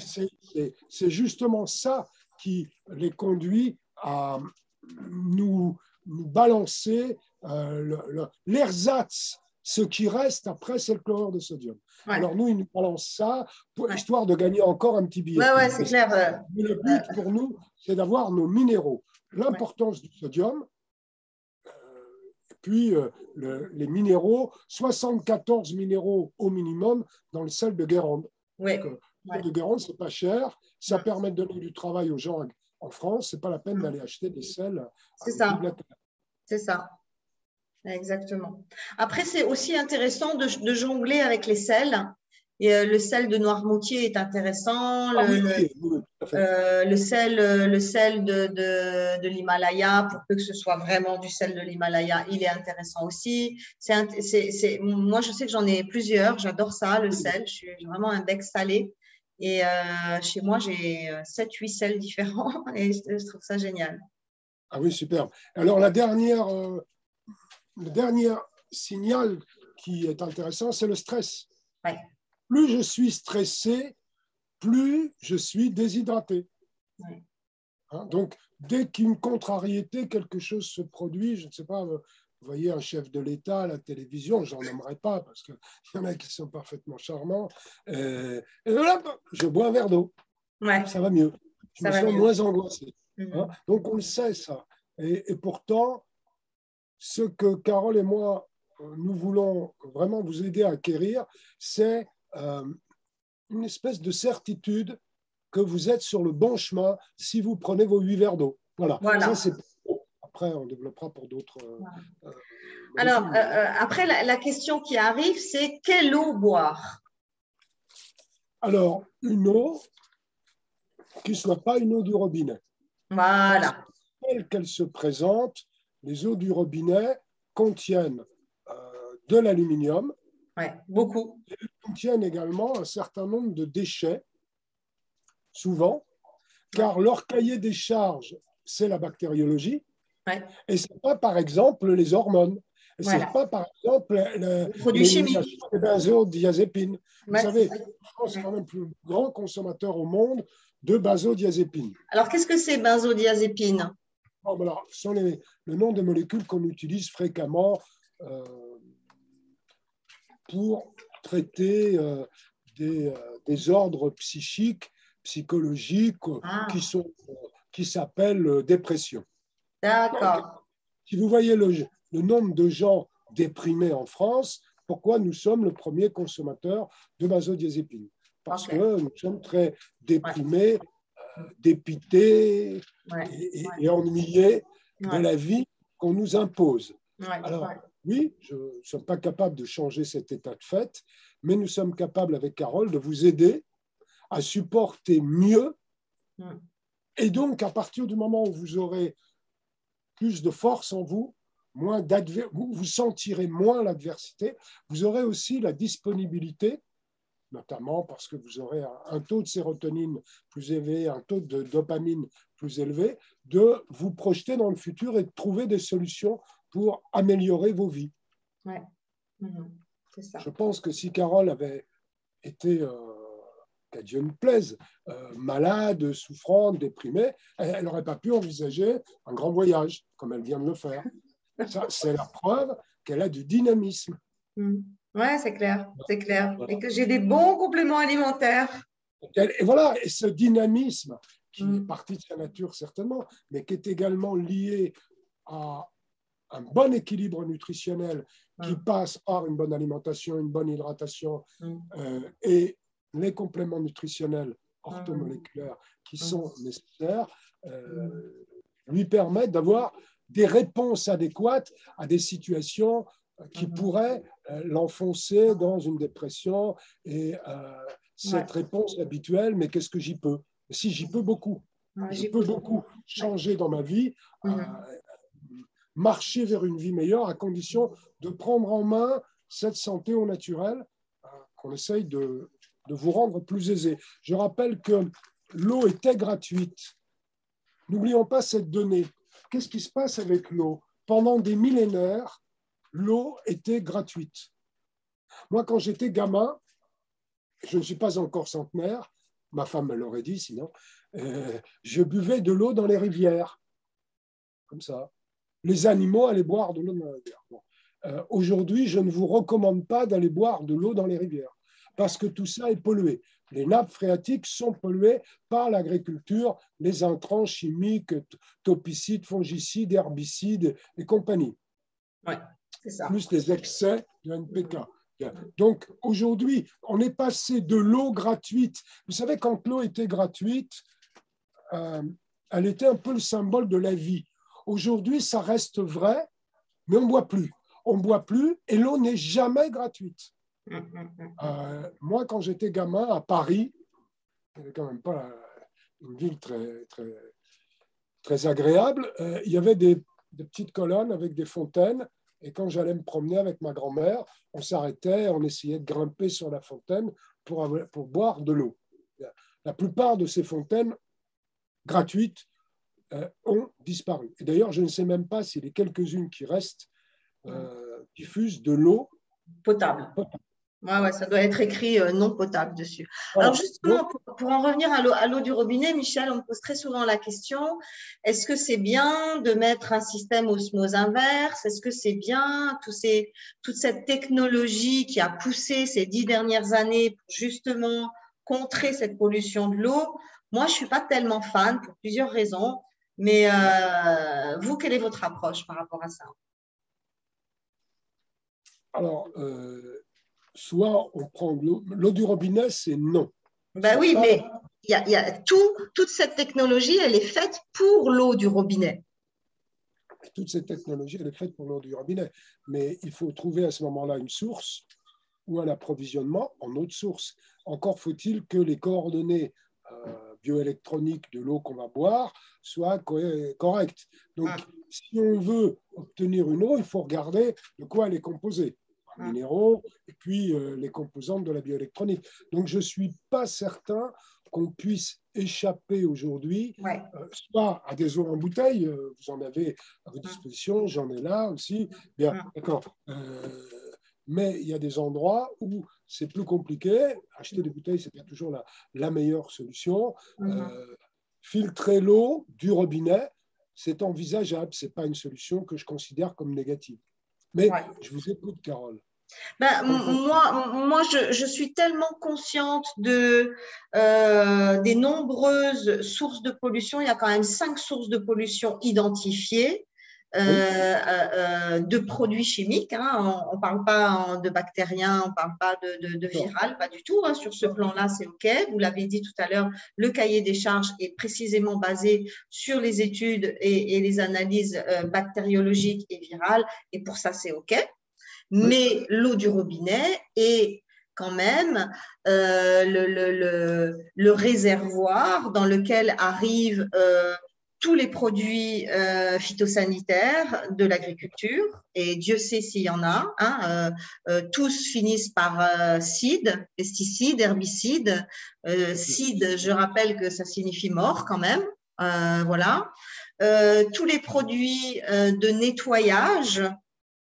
C'est justement ça qui les conduit à nous balancer l'ersatz. Ce qui reste après, c'est le chlorure de sodium. Alors nous, ils nous balancent ça, histoire de gagner encore un petit billet. C'est clair. Mais le but pour nous, c'est d'avoir nos minéraux. L'importance du sodium, puis les minéraux, 74 minéraux au minimum dans le sel de Guérande. De Guérande, ce n'est pas cher, ça permet de donner du travail aux gens en France, ce n'est pas la peine d'aller acheter des sels. C'est ça, exactement. Après, c'est aussi intéressant de jongler avec les sels. Et le sel de Noirmoutier est intéressant, le sel de l'Himalaya, pour peu que ce soit vraiment du sel de l'Himalaya, il est intéressant aussi. Moi, je sais que j'en ai plusieurs, j'adore ça, le sel, je suis vraiment un bec salé. Et chez moi, j'ai 7-8 sels différents et je trouve ça génial. Ah oui, super. Alors, le dernier signal qui est intéressant, c'est le stress. Plus je suis stressé, plus je suis déshydraté. Hein. Donc, dès qu'une contrariété, quelque chose se produit, je ne sais pas, vous voyez un chef de l'État à la télévision, j'en aimerais pas parce qu'il y en a qui sont parfaitement charmants. Et voilà, je bois un verre d'eau. Ouais, Ça va mieux. Je ça me va sens mieux. moins angoissé. Hein. Mhm. Donc, on le sait, ça. Et pourtant, ce que Carole et moi, nous voulons vraiment vous aider à acquérir, c'est une espèce de certitude que vous êtes sur le bon chemin si vous prenez vos 8 verres d'eau. Voilà, ça Voilà. c'est. Après, on développera pour d'autres euh, Alors, molécules. après, la question qui arrive, c'est quelle eau boire? Alors, une eau qui ne soit pas une eau du robinet. Parce que Voilà. telle qu'elle se présente, les eaux du robinet contiennent de l'aluminium, Ouais, beaucoup. contiennent également un certain nombre de déchets, souvent, Ouais, car leur cahier des charges, c'est la bactériologie, ouais, et ce n'est pas, par exemple, les hormones. Et ce n'est voilà. pas, par exemple, Les produits chimiques. les benzodiazépines. Vous Ouais, c'est savez, ça. la France est quand même le plus grand consommateur au monde de benzodiazépines. Alors, qu'est-ce que c'est benzodiazépine? Bon, ben alors, ce sont le nom des molécules qu'on utilise fréquemment euh, pour traiter des ordres psychiques, psychologiques, qui, Ah, sont, qui s'appellent dépression. Donc, d'accord. si vous voyez le nombre de gens déprimés en France, pourquoi nous sommes le premier consommateur de benzodiazépines? Parce OK. que nous sommes très Ouais, déprimés, dépités ouais, et ennuyés de ouais, la vie qu'on nous impose. ouais, Alors, oui, je ne sommes pas capables de changer cet état de fait, mais nous sommes capables, avec Carole, de vous aider à supporter mieux. ouais. Et donc, à partir du moment où vous aurez plus de force en vous, vous sentirez moins l'adversité, vous aurez aussi la disponibilité, notamment parce que vous aurez un taux de sérotonine plus élevé, un taux de dopamine plus élevé, de vous projeter dans le futur et de trouver des solutions pour améliorer vos vies. Ouais. Mhm. C'est ça. Je pense que si Carole avait été, qu'à Dieu me plaise, malade, souffrante, déprimée, elle n'aurait pas pu envisager un grand voyage, comme elle vient de le faire. Ça, c'est la preuve qu'elle a du dynamisme. Mhm. Ouais, c'est clair, c'est clair. Et Voilà. que j'ai des bons compléments alimentaires. Et voilà, et ce dynamisme, qui est Mhm. partie de sa nature certainement, mais qui est également lié à un bon équilibre nutritionnel qui Mhm. passe par une bonne alimentation, une bonne hydratation Mhm. et les compléments nutritionnels Mhm. orthomoléculaires qui Mhm. sont nécessaires, Mhm. lui permettent d'avoir des réponses adéquates à des situations qui Mhm. pourraient l'enfoncer dans une dépression et Ouais. cette réponse habituelle, mais qu'est-ce que j'y peux? Si j'y peux beaucoup, Ouais, je j'ai peux beau. beaucoup Ouais. changer dans ma vie, Mhm. marcher vers une vie meilleure à condition de prendre en main cette santé au naturel qu'on essaye de vous rendre plus aisée. Je rappelle que l'eau était gratuite. N'oublions pas cette donnée. Qu'est-ce qui se passe avec l'eau? Pendant des millénaires, l'eau était gratuite. Moi, quand j'étais gamin, je ne suis pas encore centenaire, ma femme me l'aurait dit sinon, je buvais de l'eau dans les rivières, comme ça. Les animaux allaient boire de l'eau dans les rivières. Bon. Aujourd'hui, je ne vous recommande pas d'aller boire de l'eau dans les rivières, parce que tout ça est pollué. Les nappes phréatiques sont polluées par l'agriculture, les intrants chimiques, topicides, fongicides, herbicides et compagnie, Ouais, c'est ça. plus les excès de NPK. Mhm. Donc aujourd'hui, on est passé de l'eau gratuite. Vous savez, quand l'eau était gratuite, euh, elle était un peu le symbole de la vie. Aujourd'hui, ça reste vrai, mais on ne boit plus. On ne boit plus et l'eau n'est jamais gratuite. Mhm. Moi, quand j'étais gamin à Paris, c'est quand même pas une ville très, très, très agréable, il y avait des petites colonnes avec des fontaines. Et quand j'allais me promener avec ma grand-mère, on s'arrêtait, on essayait de grimper sur la fontaine pour boire de l'eau. La plupart de ces fontaines gratuites ont disparu. Et d'ailleurs, je ne sais même pas si les quelques-unes qui restent diffusent de l'eau Potable. Ouais, ça doit être écrit non potable dessus. Alors Voilà. Donc, justement, pour en revenir à l'eau du robinet, Michel, on me pose très souvent la question, est-ce que c'est bien de mettre un système osmose inverse? Est-ce que c'est bien toute cette technologie qui a poussé ces 10 dernières années pour justement contrer cette pollution de l'eau? Moi, je ne suis pas tellement fan pour plusieurs raisons, mais vous, quelle est votre approche par rapport à ça? alors, soit on prend l'eau du robinet, c'est non. Ben C'est oui, pas mais toute cette technologie, elle est faite pour l'eau du robinet. toute cette technologie, elle est faite pour l'eau du robinet. Mais il faut trouver à ce moment-là une source ou un approvisionnement en eau de source. Encore faut-il que les coordonnées bioélectroniques de l'eau qu'on va boire soient correctes. Donc, si on veut obtenir une eau, il faut regarder de quoi elle est composée. Minéraux et puis les composantes de la bioélectronique. Donc, je ne suis pas certain qu'on puisse échapper aujourd'hui, soit à des eaux en bouteille, vous en avez à votre disposition, j'en ai là aussi, bien, d'accord. Mais il y a des endroits où c'est plus compliqué. Acheter des bouteilles, c'est pas toujours la meilleure solution. Filtrer l'eau du robinet, c'est envisageable. C'est pas une solution que je considère comme négative. Mais je vous écoute, Carole. Ben, moi je suis tellement consciente des nombreuses sources de pollution. Il y a quand même 5 sources de pollution identifiées. De produits chimiques. Hein. On ne parle pas de bactériens, on ne parle pas de viral, pas du tout. Hein. Sur ce plan-là, c'est OK. Vous l'avez dit tout à l'heure, le cahier des charges est précisément basé sur les études et les analyses bactériologiques et virales. Et pour ça, c'est OK. Mais l'eau du robinet est quand même le réservoir dans lequel arrivent tous les produits phytosanitaires de l'agriculture, et Dieu sait s'il y en a. Hein, tous finissent par CID, pesticides, herbicides. CID, je rappelle que ça signifie mort quand même. Voilà. Tous les produits de nettoyage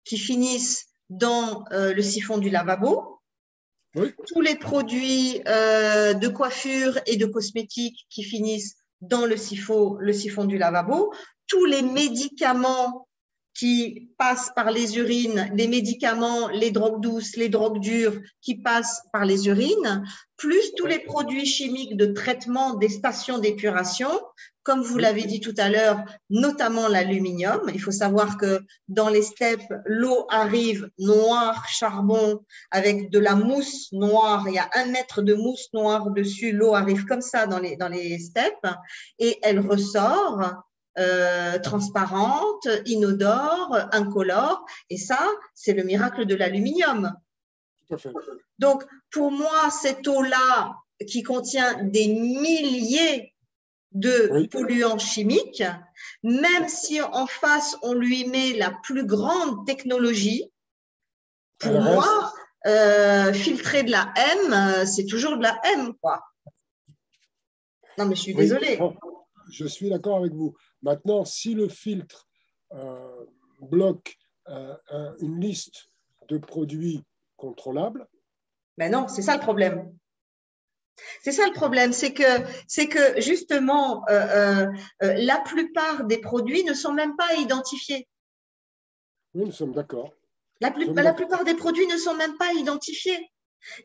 qui finissent dans le siphon du lavabo. Tous les produits de coiffure et de cosmétiques qui finissent dans le siphon du lavabo, tous les médicaments qui passent par les urines, les médicaments, les drogues douces, les drogues dures qui passent par les urines, plus tous les produits chimiques de traitement des stations d'épuration, comme vous l'avez dit tout à l'heure, notamment l'aluminium. Il faut savoir que dans les steppes, l'eau arrive noire, charbon, avec de la mousse noire. Il y a 1 mètre de mousse noire dessus. L'eau arrive comme ça dans les steppes et elle ressort transparente, inodore, incolore. Et ça, c'est le miracle de l'aluminium. Donc, pour moi, cette eau-là, qui contient des milliers de polluants chimiques, même si en face, on lui met la plus grande technologie, pour moi, filtrer de la M, c'est toujours de la M, quoi. Non, mais je suis désolée. Non, je suis d'accord avec vous. Maintenant, si le filtre bloque une liste de produits contrôlables… Ben non, c'est ça le problème. C'est ça le problème, c'est que justement, la plupart des produits ne sont même pas identifiés. Oui, nous sommes d'accord. La plupart des produits ne sont même pas identifiés.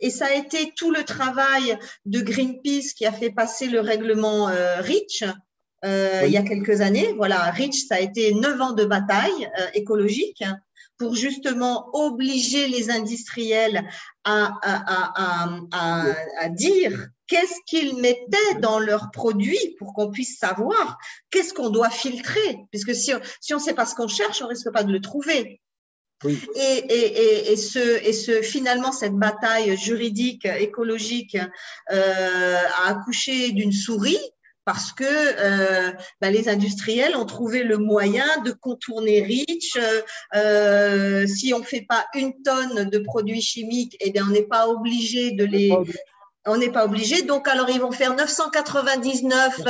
Et ça a été tout le travail de Greenpeace qui a fait passer le règlement REACH il y a quelques années. Voilà, REACH, ça a été 9 ans de bataille écologique pour justement obliger les industriels à dire qu'est-ce qu'ils mettaient dans leurs produits pour qu'on puisse savoir qu'est-ce qu'on doit filtrer. Puisque si on ne sait pas ce qu'on cherche, on ne risque pas de le trouver. Oui. Et finalement, cette bataille juridique, écologique a accouché d'une souris parce que les industriels ont trouvé le moyen de contourner REACH. Si on ne fait pas 1 tonne de produits chimiques, eh bien, on n'est pas obligé de les… On n'est pas obligé. Donc, alors, ils vont faire 999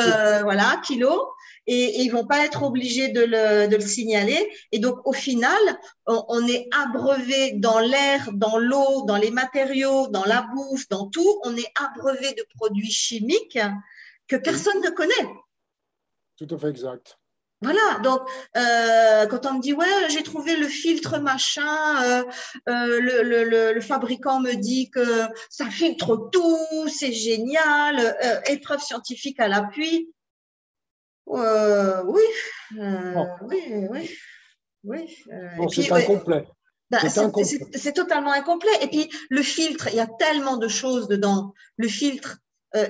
kilos. et ils vont pas être obligés de le signaler. Et donc, au final, on est abreuvé dans l'air, dans l'eau, dans les matériaux, dans la bouffe, dans tout. On est abreuvé de produits chimiques que Oui, personne ne connaît. tout à fait exact. Voilà, donc quand on me dit ouais, j'ai trouvé le filtre machin, le fabricant me dit que ça filtre tout, c'est génial, épreuve scientifique à l'appui. Oui, Non, oui, oui, oui. Et non, puis c'est ouais, incomplet. ben, C'est incomplet. c'est totalement incomplet. Et puis le filtre, il y a tellement de choses dedans. Le filtre,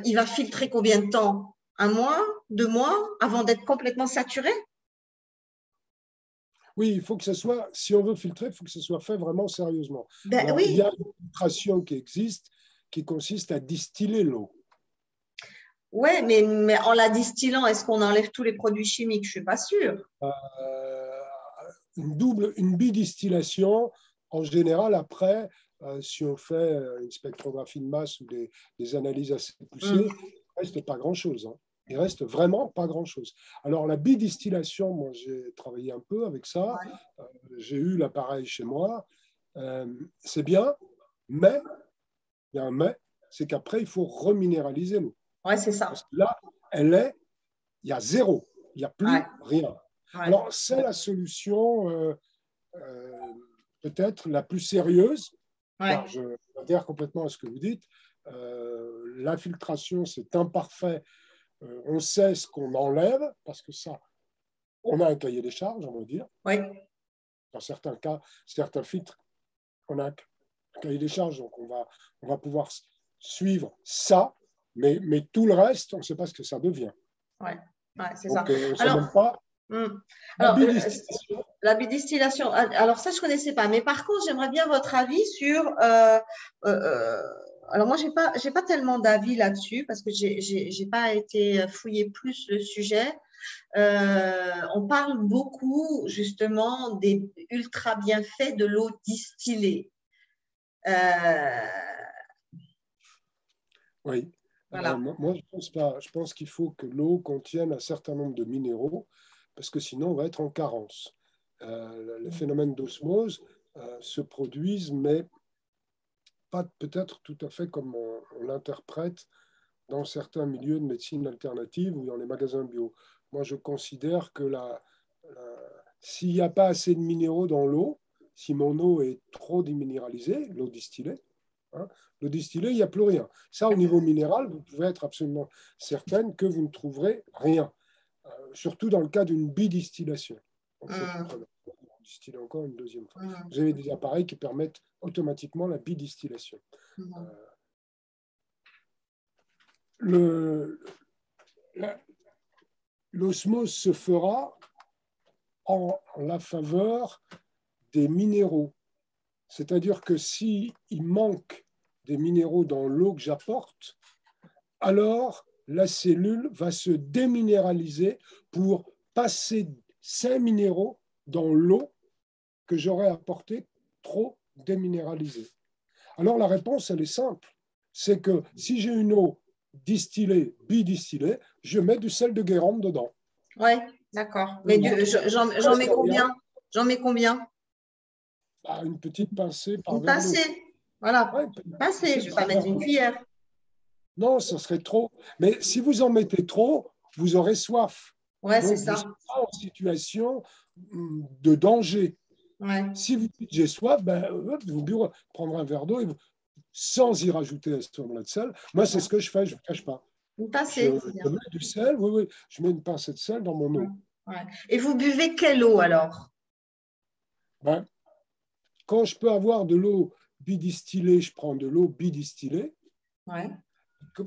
il va filtrer combien de temps? Un mois, 2 mois, avant d'être complètement saturé? Oui, il faut que ce soit, si on veut filtrer, il faut que ce soit fait vraiment sérieusement. Ben Alors, il y oui. a une filtration qui existe qui consiste à distiller l'eau. Ouais, mais en la distillant, est-ce qu'on enlève tous les produits chimiques? Je suis pas sûre. Euh, une bidistillation, en général, après, si on fait une spectrographie de masse ou des analyses assez poussées, Mm. il ne reste pas grand-chose. Hein. Il reste vraiment pas grand-chose. Alors, la bidistillation, moi, j'ai travaillé un peu avec ça. Ouais, J'ai eu l'appareil chez moi. C'est bien, mais, il y a un mais, c'est qu'après, il faut reminéraliser l'eau. ouais, c'est ça. Parce que là, elle est, il y a zéro, il n'y a Ouais, plus rien. ouais, Alors, c'est la solution euh, peut-être la plus sérieuse, ouais. car je adhère complètement à ce que vous dites. L'infiltration, c'est imparfait. On sait ce qu'on enlève, parce que ça, on a un cahier des charges, on va dire. Ouais. Dans certains cas, certains filtres, on a un cahier des charges, donc on va pouvoir suivre ça, mais tout le reste, on ne sait pas ce que ça devient. Ouais, ouais, c'est ça. Donc, on ne sait Alors, même pas. hmm. La Alors, bidistillation, la bidistillation, alors ça, je connaissais pas. Mais par contre, j'aimerais bien votre avis sur. Alors moi, j'ai pas tellement d'avis là-dessus parce que j'ai pas été fouiller plus le sujet. On parle beaucoup justement des ultra bienfaits de l'eau distillée. Euh, oui. voilà. Moi, je pense pas. Je pense qu'il faut que l'eau contienne un certain nombre de minéraux, parce que sinon, on va être en carence. Les phénomènes d'osmose se produisent, mais pas peut-être tout à fait comme on l'interprète dans certains milieux de médecine alternative ou dans les magasins bio. Moi, je considère que s'il n'y a pas assez de minéraux dans l'eau, si mon eau est trop déminéralisée, l'eau distillée, hein, l'eau distillée, il n'y a plus rien. Ça, au niveau minéral, vous pouvez être absolument certaine que vous ne trouverez rien, surtout dans le cas d'une bidistillation. On fait une Hum, première fois, on distille encore une deuxième fois. hum, Vous avez des appareils qui permettent automatiquement la bidistillation. hum. Le, L'osmose se fera en la faveur des minéraux. C'est-à-dire que s'il manque des minéraux dans l'eau que j'apporte, alors la cellule va se déminéraliser pour passer ces minéraux dans l'eau que j'aurais apportée trop déminéralisée. Alors la réponse, elle est simple. C'est que si j'ai une eau distillée, bidistillée, je mets du sel de Guérande dedans. Ouais, d'accord. Je Mais marque j'en presque mets rien, combien? J'en mets combien? une petite pincée par Une verre d'eau. pincée. Voilà. Ouais, Une pincée. c'est Je ne vais pas par mettre verre une d'eau. cuillère. Non, ça serait trop. Mais si vous en mettez trop, vous aurez soif. Ouais, c'est Donc, vous ça. serez en situation de danger. Ouais. Si vous dites j'ai soif, ben, vous prendrez un verre d'eau sans y rajouter à ce moment-là de sel. Moi, c'est ce que je fais, je ne vous cache pas. Une Je, pincée, c'est bien. je mets du sel, oui, oui, je mets une pincée de sel dans mon Ouais. eau. Ouais. Et vous buvez quelle eau alors? Ben, quand je peux avoir de l'eau bidistillée, je prends de l'eau bidistillée. Ouais.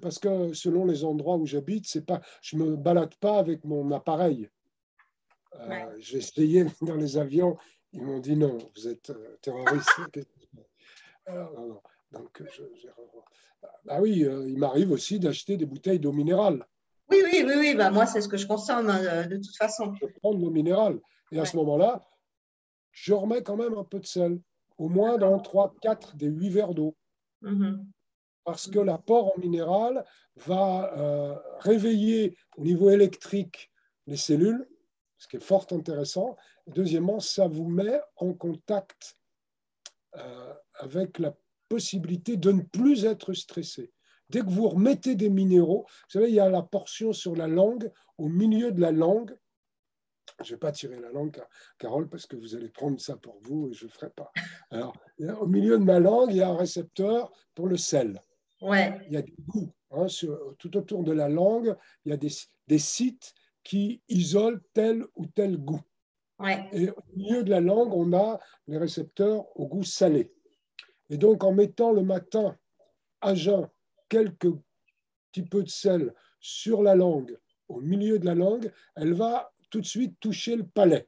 Parce que selon les endroits où j'habite, c'est pas, je me balade pas avec mon appareil. Ouais. J'ai essayé dans les avions, ils m'ont dit non, vous êtes terroriste. Non, non. Donc, bah oui, il m'arrive aussi d'acheter des bouteilles d'eau minérale. Oui, oui, oui, oui. Bah, moi, c'est ce que je consomme hein, de toute façon. Je prends de l'eau minérale. Et à Ouais. ce moment-là, je remets quand même un peu de sel, au moins dans D'accord. 3, 4 des 8 verres d'eau. Mhm. Parce que Mhm. l'apport en minéral va réveiller au niveau électrique les cellules, ce qui est fort intéressant. Et deuxièmement, ça vous met en contact avec la possibilité de ne plus être stressé. Dès que vous remettez des minéraux, vous savez, il y a la portion sur la langue, au milieu de la langue. Je ne vais pas tirer la langue, Carole, parce que vous allez prendre ça pour vous et je ne le ferai pas. Alors, au milieu de ma langue, il y a un récepteur pour le sel. Ouais. Il y a des goûts. Hein, tout autour de la langue, il y a des sites qui isolent tel ou tel goût. Ouais. Et au milieu de la langue, on a les récepteurs au goût salé. Et donc, en mettant le matin à jeun quelques petits peu de sel sur la langue, au milieu de la langue, elle va tout de suite toucher le palais.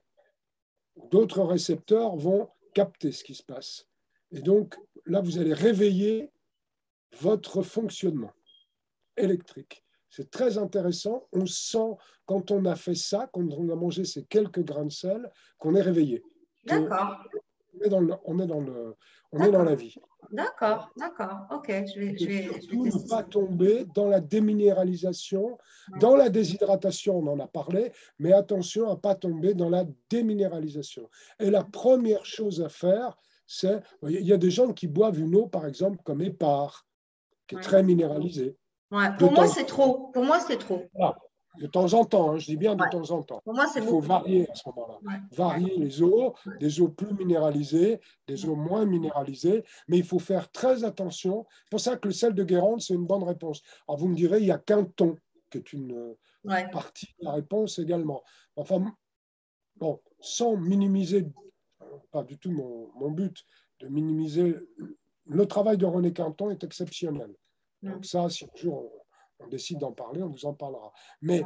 D'autres récepteurs vont capter ce qui se passe. Et donc, là, vous allez réveiller votre fonctionnement électrique. C'est très intéressant. On sent, quand on a fait ça, quand on a mangé ces quelques grains de sel, qu'on est réveillé. D'accord. On est dans la vie. D'accord, d'accord. Ok, je vais Surtout ne tester ça. pas tomber dans la déminéralisation. Ouais. Dans la déshydratation, on en a parlé, mais attention à ne pas tomber dans la déminéralisation. Et la première chose à faire, c'est, il y a des gens qui boivent une eau, par exemple, comme Épar, qui est Ouais. très minéralisée. Ouais. De Pour moi, temps, c'est trop. Pour moi, c'est trop. voilà. De temps en temps, hein, je dis bien de Ouais. temps en temps. Pour moi, c'est Il faut beaucoup. varier à ce moment-là. Ouais. Varier les eaux, Ouais. des eaux plus minéralisées, des eaux moins minéralisées, mais il faut faire très attention. C'est pour ça que le sel de Guérande, c'est une bonne réponse. Alors vous me direz, il n'y a qu'un ton, qui est une Ouais. partie de la réponse également. Enfin, bon, sans minimiser, pas du tout mon but, de minimiser, le travail de René Quinton est exceptionnel. Donc ça, si un jour on décide d'en parler, on vous en parlera. Mais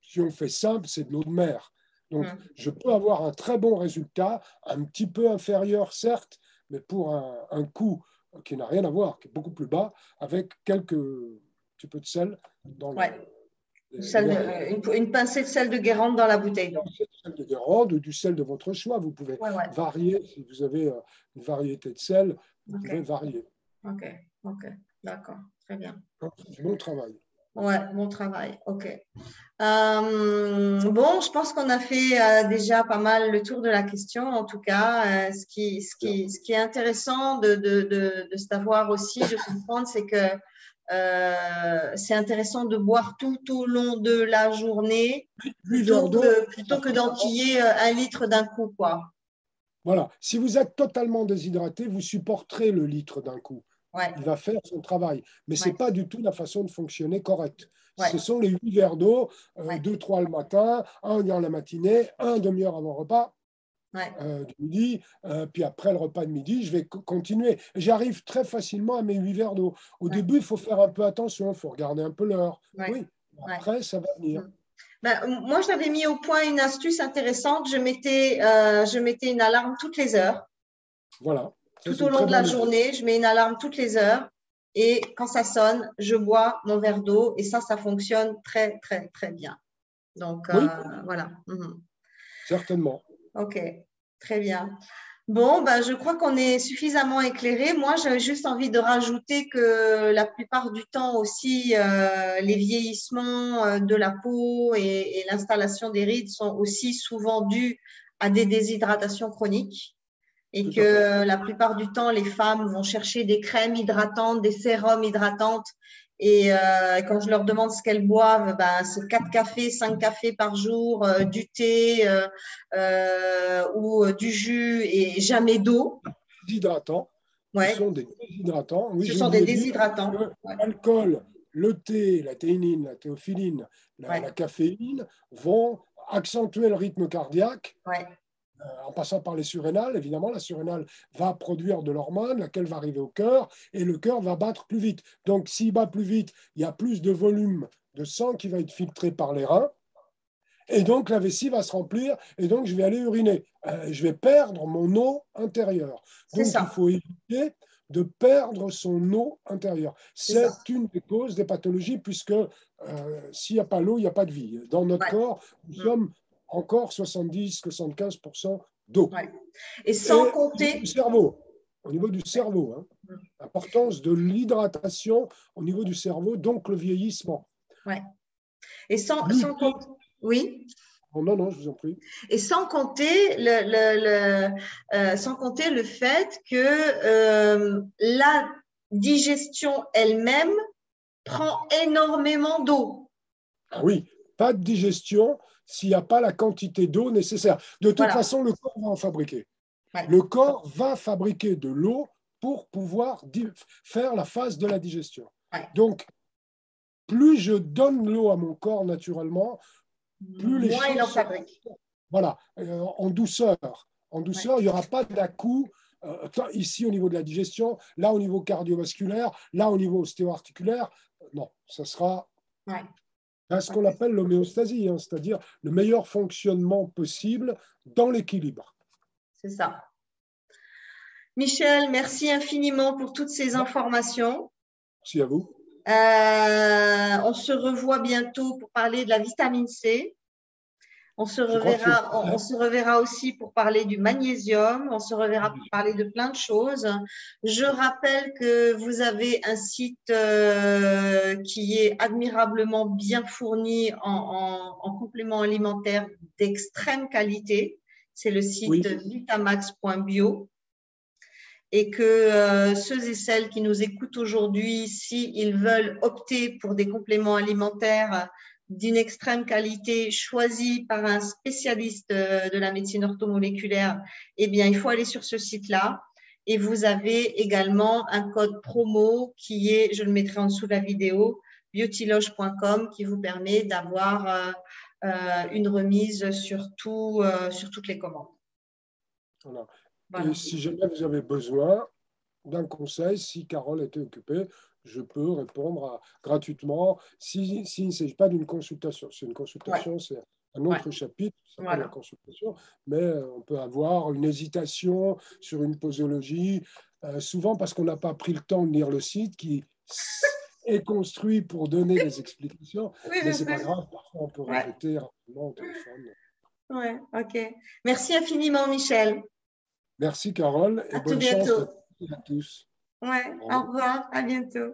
si on fait simple, c'est de l'eau de mer. Donc, je peux avoir un très bon résultat, un petit peu inférieur, certes, mais pour un coût qui n'a rien à voir, qui est beaucoup plus bas, avec quelques petits peu de sel dans Ouais. le verre d'eau. Une pincée de sel de Guérande dans la bouteille d'eau. Du sel de Guérande ou du sel de votre choix. Vous pouvez Ouais, ouais. varier, si vous avez une variété de sel, vous Ok. pouvez varier. Ok. Ok. D'accord. Très bien. Donc, bon travail. Ouais, bon travail. Ok. Bon, je pense qu'on a fait déjà pas mal le tour de la question. En tout cas, ce qui est intéressant de savoir aussi, de comprendre, c'est que c'est intéressant de boire tout au long de la journée 8 verres d'eau, plutôt que d'enquiller 1 litre d'un coup, quoi. voilà. Si vous êtes totalement déshydraté, vous supporterez le litre d'un coup. Ouais, Il va faire son travail. Mais ce ouais, n'est pas du tout la façon de fonctionner correcte. ouais, Ce sont les 8 verres d'eau, ouais, 2, 3 le matin, un dans la matinée, un demi-heure avant le repas ouais. du midi, puis après le repas de midi, je vais continuer. J'arrive très facilement à mes 8 verres d'eau. Au Ouais, début, il faut faire un peu attention, il faut regarder un peu l'heure. ouais, Oui, ouais. après, ça va venir. Ben, moi, j'avais mis au point une astuce intéressante. Je mettais une alarme toutes les heures. Voilà, ça Tout c'est au une long très de la bonne idée. journée, je mets une alarme toutes les heures. Et quand ça sonne, je bois mon verre d'eau. Et ça fonctionne très, très, très bien. Donc, Oui, voilà. Mhm. certainement. OK, très bien. Bon, ben, je crois qu'on est suffisamment éclairé. Moi, j'avais juste envie de rajouter que la plupart du temps aussi, les vieillissements de la peau et l'installation des rides sont aussi souvent dus à des déshydratations chroniques et Tout à fait. que la plupart du temps, les femmes vont chercher des crèmes hydratantes, des sérums hydratantes. Et quand je leur demande ce qu'elles boivent, ben, c'est 4 cafés, 5 cafés par jour, du thé ou du jus et jamais d'eau. Déshydratants. Ce Ouais, sont des déshydratants. Oui, ce j'ai sont des oublié de dire déshydratants. que Ouais, l'alcool, le thé, la théinine, la théophiline, ouais, la caféine vont accentuer le rythme cardiaque ouais, en passant par les surrénales. Évidemment, la surrénale va produire de l'hormone, laquelle va arriver au cœur, et le cœur va battre plus vite. Donc, s'il bat plus vite, il y a plus de volume de sang qui va être filtré par les reins. Et donc, la vessie va se remplir et donc je vais aller uriner. Je vais perdre mon eau intérieure. c'est Donc, il ça, faut éviter de perdre son eau intérieure. c'est ça. C'est une des causes des pathologies puisque s'il n'y a pas l'eau, il n'y a pas de vie. Dans notre Ouais, corps, nous sommes encore 70-75% d'eau. ouais. Et sans Et au niveau du compter, cerveau, au niveau du ouais, cerveau, hein, l'importance de l'hydratation au niveau du cerveau, donc le vieillissement. ouais. Et sans Lutter compter. Oui. Oh, non, non, je vous en prie. Et sans compter sans compter le fait que la digestion elle-même prend énormément d'eau. Ah oui, pas de digestion s'il n'y a pas la quantité d'eau nécessaire. De toute Voilà. façon, le corps va en fabriquer. Ouais. Le corps va fabriquer de l'eau pour pouvoir faire la phase de la digestion. Ouais. Donc, plus je donne l'eau à mon corps naturellement, plus les Moins il en choses sont, fabrique. voilà, en douceur. En douceur, Ouais. il n'y aura pas d'à-coup, ici au niveau de la digestion, là au niveau cardiovasculaire, là au niveau ostéo-articulaire. Non, ça sera Ouais. ce qu'on appelle l'homéostasie, hein, c'est-à-dire le meilleur fonctionnement possible dans l'équilibre. C'est ça. Michel, merci infiniment pour toutes ces informations. Merci à vous. On se revoit bientôt pour parler de la vitamine C. On se Je crois que c'est reverra aussi pour parler du magnésium. On se reverra pour parler de plein de choses. Je rappelle que vous avez un site qui est admirablement bien fourni en compléments alimentaires d'extrême qualité. C'est le site vitamax.bio. Et que ceux et celles qui nous écoutent aujourd'hui, s'ils veulent opter pour des compléments alimentaires d'une extrême qualité choisis par un spécialiste de la médecine orthomoléculaire, eh bien, il faut aller sur ce site-là. Et vous avez également un code promo qui est, je le mettrai en dessous de la vidéo, beautyloge.com, qui vous permet d'avoir une remise sur toutes les commandes. Voilà. Voilà. Et si jamais vous avez besoin d'un conseil, si Carole était occupée, je peux répondre gratuitement. S'il ne s'agit pas d'une consultation, c'est une consultation, c'est un autre chapitre, ça s'appelle la consultation, mais on peut avoir une hésitation sur une posologie, souvent parce qu'on n'a pas pris le temps de lire le site qui est construit pour donner des explications, mais ce n'est pas grave, parfois on peut répéter rapidement au téléphone. Oui, ok. Merci infiniment, Michel. Merci Carole et bonne chance à tous. Ouais, au revoir, à bientôt.